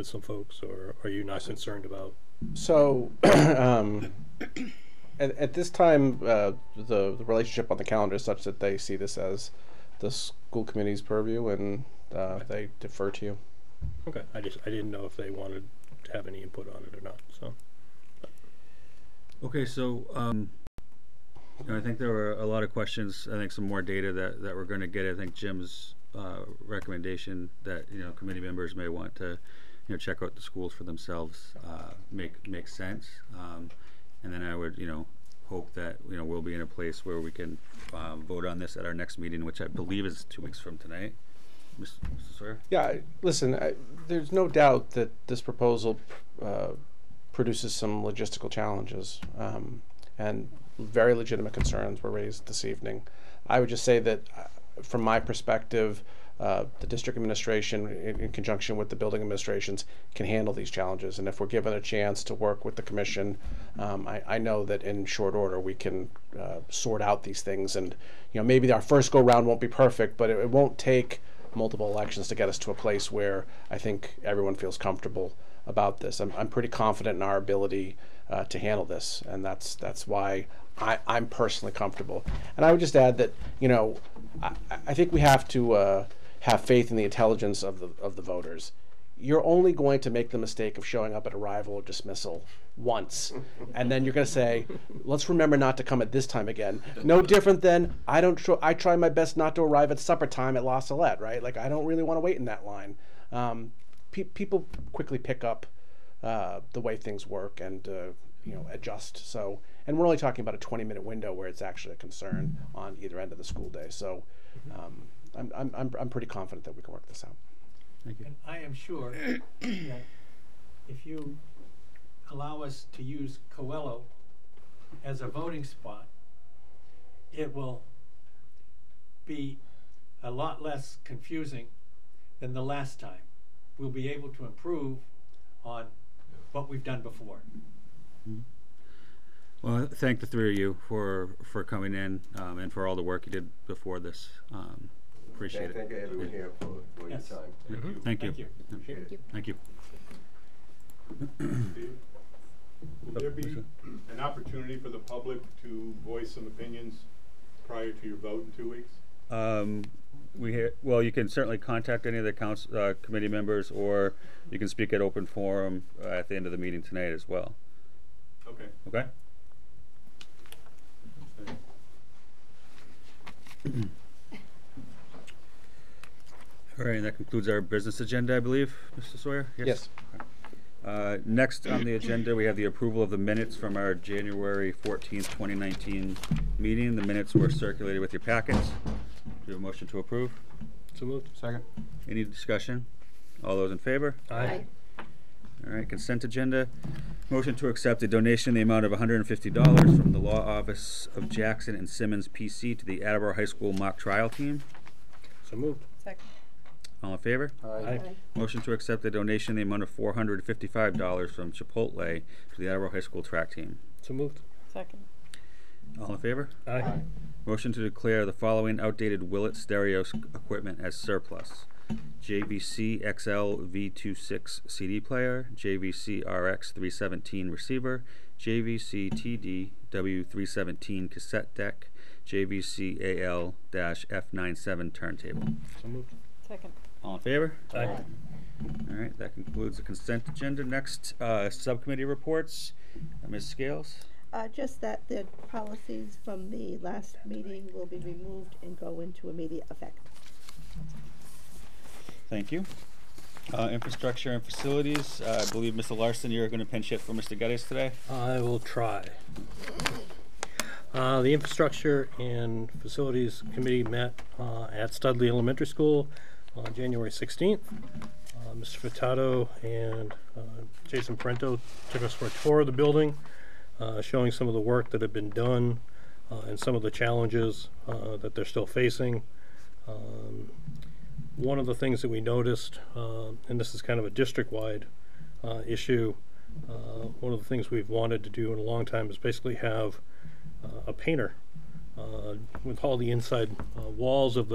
some folks, or are you not concerned about? So at this time, the relationship on the calendar is such that they see this as the school committee's purview, and they defer to you. Okay, I didn't know if they wanted to have any input on it or not. So. Okay, so you know, I think there were a lot of questions. I think some more data that we're going to get. I think Jim's recommendation that, you know, committee members may want to, you know, check out the schools for themselves makes sense. And then I would, you know, hope that, you know, we'll be in a place where we can vote on this at our next meeting, which I believe is 2 weeks from tonight. Mr. Sawyer? Yeah, listen, there's no doubt that this proposal produces some logistical challenges, and very legitimate concerns were raised this evening. I would just say that from my perspective, the district administration, in conjunction with the building administrations, can handle these challenges. And if we're given a chance to work with the commission, I know that in short order we can sort out these things. And, you know, maybe our first go round won't be perfect, but it won't take multiple elections to get us to a place where I think everyone feels comfortable about this. I'm pretty confident in our ability to handle this, and that's why I'm personally comfortable. And I would just add that, you know, I think we have to have faith in the intelligence of the voters. You're only going to make the mistake of showing up at arrival or dismissal once, and then you're going to say, let's remember not to come at this time again. No different than I try my best not to arrive at supper time at La Salette, right? Like, I don't really want to wait in that line. People quickly pick up the way things work and adjust. So, and we're only talking about a 20-minute window where it's actually a concern on either end of the school day. So I'm pretty confident that we can work this out. Thank you. And I am sure that if you allow us to use Coelho as a voting spot, it will be a lot less confusing than the last time. We'll be able to improve on what we've done before. Well, thank the three of you for coming in and for all the work you did before this. Appreciate it. Thank everyone here for your time. Thank you. Thank you. Appreciate it. Thank you. Will there be an opportunity for the public to voice some opinions prior to your vote in 2 weeks? Well, you can certainly contact any of the committee members, or you can speak at open forum at the end of the meeting tonight as well. Okay. Okay. All right, and that concludes our business agenda, I believe, Mr. Sawyer? Yes. Next on the agenda, we have the approval of the minutes from our January 14th, 2019 meeting. The minutes were circulated with your packets. Do you have a motion to approve? So moved. Second. Any discussion? All those in favor? Aye. All right, consent agenda. Motion to accept a donation in the amount of $150 from the Law Office of Jackson and Simmons PC to the Attleboro High School mock trial team. So moved. Second. All in favor? Aye. Motion to accept a donation in the amount of $455 from Chipotle to the Attleboro High School track team. So moved. Second. All in favor? Aye. Motion to declare the following outdated Willett stereo equipment as surplus: JVC XL V26 CD player, JVC RX 317 receiver, JVC TD W317 cassette deck, JVC AL-F97 turntable. So moved. Second. All in favor? Aye. All right, that concludes the consent agenda. Next, subcommittee reports. Ms. Scales? Just that the policies from the last meeting will be removed and go into immediate effect. Thank you. Infrastructure and facilities. I believe, Mr. Larson, you're going to pinch hit for Mr. Geddes today. I will try. The Infrastructure and Facilities Committee met at Studley Elementary School on January 16th. Mr. Furtado and Jason Parento took us for a tour of the building, showing some of the work that had been done and some of the challenges that they're still facing. One of the things that we noticed, and this is kind of a district-wide issue, one of the things we've wanted to do in a long time is basically have a painter with all the inside walls of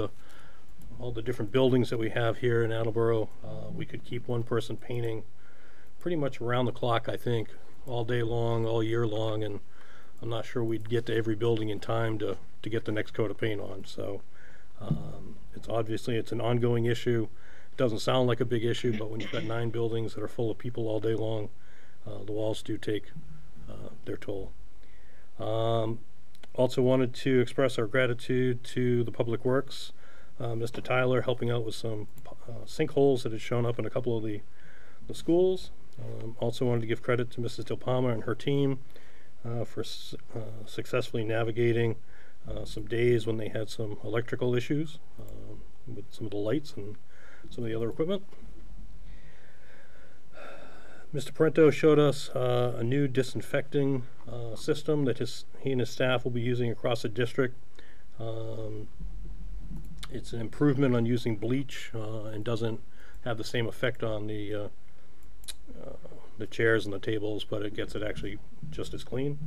all the different buildings that we have here in Attleboro. We could keep one person painting pretty much around the clock, I think, all day long, all year long, and I'm not sure we'd get to every building in time to get the next coat of paint on. So it's an ongoing issue. It doesn't sound like a big issue, but when you've got 9 buildings that are full of people all day long, the walls do take their toll. Also wanted to express our gratitude to the Public Works, Mr. Tyler helping out with some sinkholes that had shown up in a couple of the schools. Also wanted to give credit to Mrs. Del Palma and her team for successfully navigating some days when they had some electrical issues with some of the lights and some of the other equipment. Mr. Parento showed us a new disinfecting system that he and his staff will be using across the district. It's an improvement on using bleach and doesn't have the same effect on the chairs and the tables, but it gets it actually just as clean.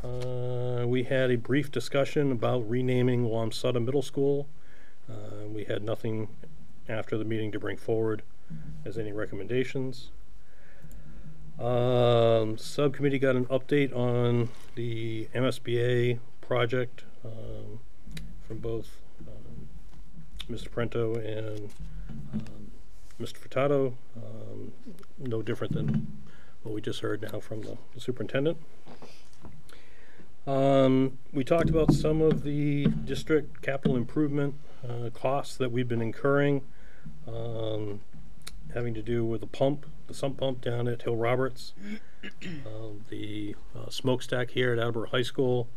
We had a brief discussion about renaming Wamsutta Middle School. We had nothing after the meeting to bring forward as any recommendations. Subcommittee got an update on the MSBA project from both Mr. Prento and Mr. Furtado. No different than what we just heard now from the superintendent. We talked about some of the district capital improvement costs that we've been incurring, having to do with the sump pump down at Hill Roberts, the smokestack here at Attleboro High School,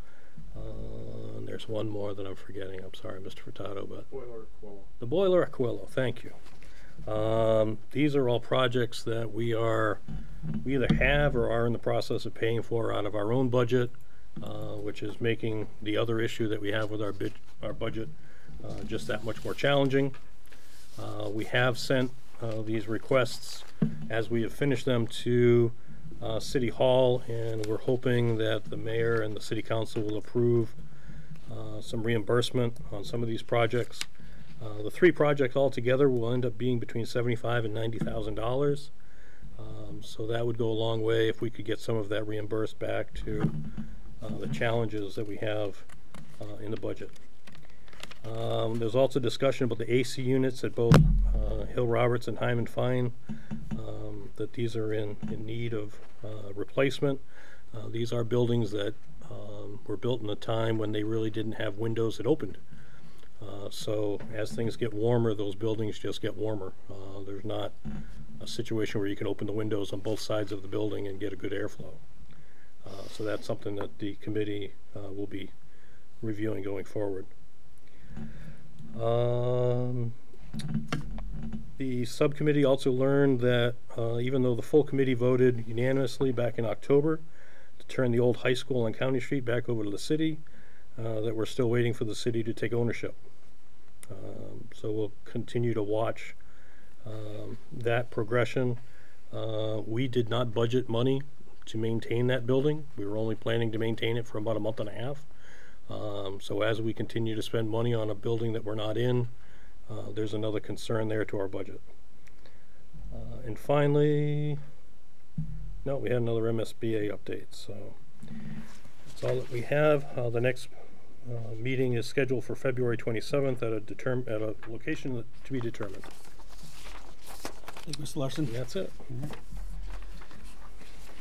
and there's one more that I'm forgetting. I'm sorry, Mr. Furtado, but the boiler at Coelho. Thank you. These are all projects that we either have or are in the process of paying for out of our own budget, which is making the other issue that we have with our budget just that much more challenging. We have sent these requests as we have finished them to City Hall, and we're hoping that the mayor and the city council will approve some reimbursement on some of these projects. The 3 projects altogether will end up being between $75,000 and $90,000. So that would go a long way if we could get some of that reimbursed back to the challenges that we have in the budget. There's also discussion about the AC units at both Hill Roberts and Hyman Fine, that these are in need of replacement. These are buildings that were built in a time when they really didn't have windows that opened. So as things get warmer, those buildings just get warmer. There's not a situation where you can open the windows on both sides of the building and get a good airflow. So that's something that the committee will be reviewing going forward. The subcommittee also learned that even though the full committee voted unanimously back in October to turn the old high school on County Street back over to the city, that we're still waiting for the city to take ownership. So we'll continue to watch that progression. We did not budget money to maintain that building. We were only planning to maintain it for about a month and a half. So as we continue to spend money on a building that we're not in, there's another concern there to our budget. And finally, no, we had another MSBA update. So that's all that we have. The next meeting is scheduled for February 27th at a location to be determined. Thank you, Mr. Larson. That's it.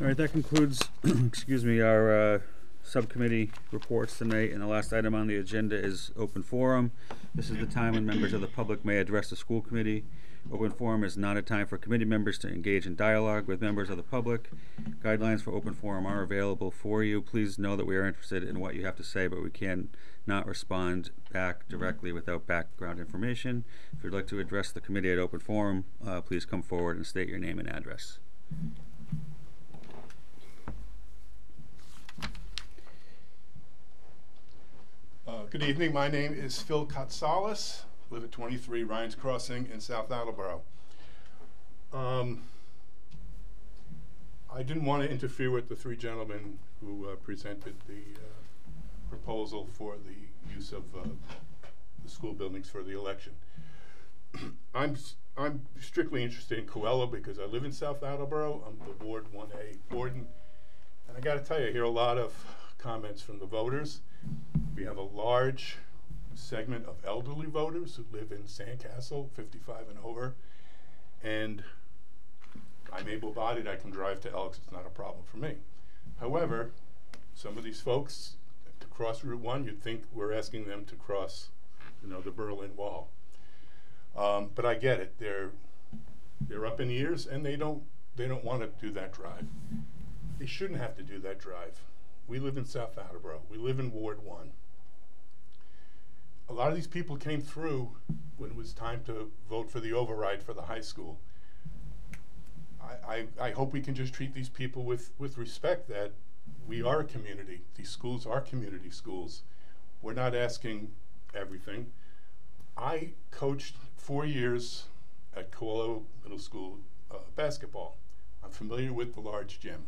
All right, that concludes, excuse me, our subcommittee reports tonight, and the last item on the agenda is open forum. This is the time when members of the public may address the school committee. Open forum is not a time for committee members to engage in dialogue with members of the public. Guidelines for open forum are available for you. Please know that we are interested in what you have to say, but we can not respond back directly without background information. If you'd like to address the committee at open forum, please come forward and state your name and address. Good evening. My name is Phil Katsalis. Live at 23 Ryan's Crossing in South Attleboro. I didn't want to interfere with the 3 gentlemen who presented the proposal for the use of the school buildings for the election. I'm strictly interested in Coelho because I live in South Attleboro. I'm the Ward 1A warden, and I got to tell you, I hear a lot of comments from the voters. We have a large segment of elderly voters who live in Sandcastle, 55 and over, and I'm able-bodied. I can drive to Elks. It's not a problem for me. However, some of these folks to cross Route 1, you'd think we're asking them to cross, the Berlin Wall. But I get it. They're up in years, and they don't want to do that drive. They shouldn't have to do that drive. We live in South Attleboro. We live in Ward 1. A lot of these people came through when it was time to vote for the override for the high school. I hope we can just treat these people with respect, that we are a community. These schools are community schools. We're not asking everything. I coached 4 years at Coelho Middle School basketball. I'm familiar with the large gym.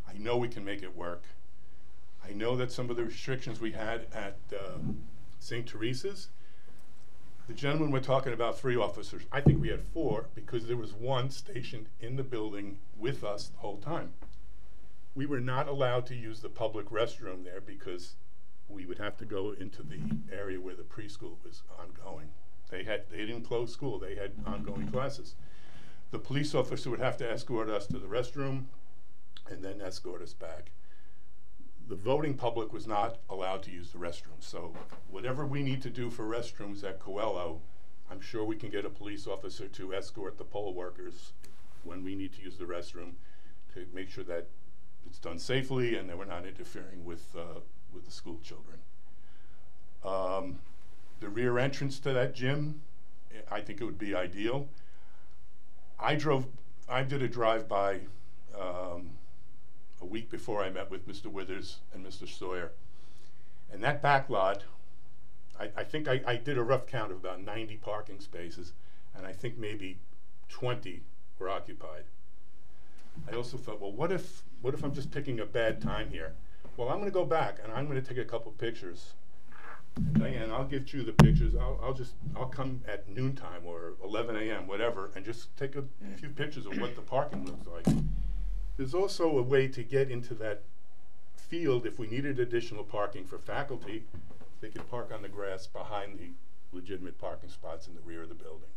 I know we can make it work. I know that some of the restrictions we had at St. Teresa's, the gentlemen were talking about 3 officers. I think we had 4 because there was 1 stationed in the building with us the whole time. We were not allowed to use the public restroom there because we would have to go into the area where the preschool was ongoing. They didn't close school, they had ongoing classes. The police officer would have to escort us to the restroom and then escort us back. The voting public was not allowed to use the restroom, so whatever we need to do for restrooms at Coelho, I'm sure we can get a police officer to escort the poll workers when we need to use the restroom to make sure that it's done safely and that we're not interfering with the school children. The rear entrance to that gym, I think it would be ideal. I did a drive-by a week before I met with Mr. Withers and Mr. Sawyer. And that back lot, I think I did a rough count of about 90 parking spaces, and I think maybe 20 were occupied. I also thought, well, what if I'm just picking a bad time here? Well, I'm going to go back and I'm going to take a couple pictures. And Diane, I'll give you the pictures. I'll come at noontime or 11 a.m., whatever, and just take a few pictures of what the parking looks like. There's also a way to get into that field if we needed additional parking for faculty. They could park on the grass behind the legitimate parking spots in the rear of the building.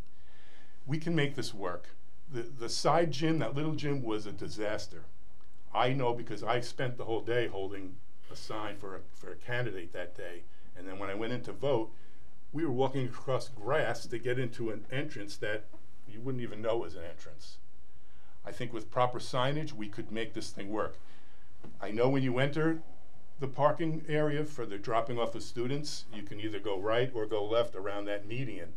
We can make this work. The side gym, that little gym, was a disaster. I know because I spent the whole day holding a sign for a candidate that day. And then when I went in to vote, we were walking across grass to get into an entrance that you wouldn't even know was an entrance. I think with proper signage, we could make this thing work. I know when you enter the parking area for the dropping off of students, you can either go right or go left around that median.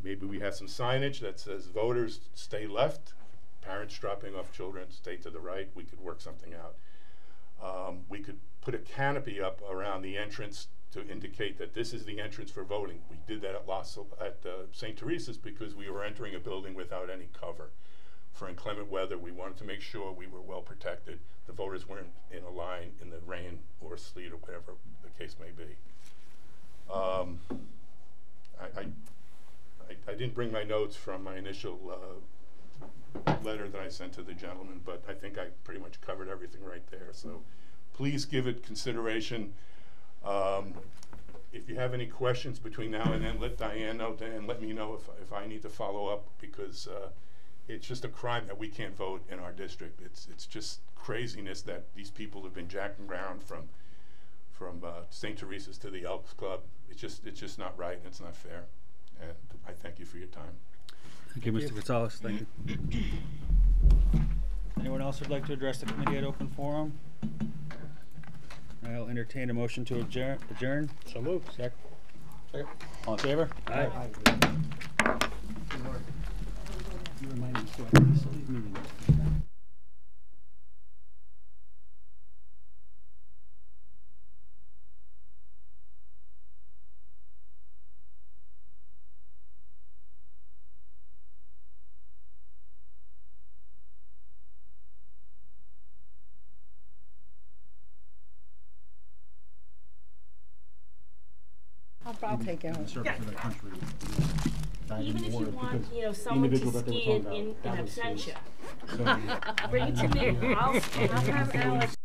Maybe we have some signage that says voters stay left, parents dropping off children stay to the right. We could work something out. We could put a canopy up around the entrance to indicate that this is the entrance for voting. We did that at St. Teresa's because we were entering a building without any cover. For inclement weather, we wanted to make sure we were well protected. The voters weren't in a line in the rain or sleet or whatever the case may be. I didn't bring my notes from my initial letter that I sent to the gentleman, but I think I pretty much covered everything right there. So please give it consideration. If you have any questions between now and then, let Diane know, and let me know if I need to follow up, because it's just a crime that we can't vote in our district. It's just craziness that these people have been jacking around from St. Teresa's to the Elks Club. It's just not right, and it's not fair. And I thank you for your time. Thank you, Mr. Gonzalez. Thank you. Anyone else would like to address the committee at open forum? I'll entertain a motion to adjourn. So moved. Second. All in favor? Aye. You remind me to leave meeting. I'll take out. Even if you want, someone to ski in absentia, bring it to me. I'll have Alex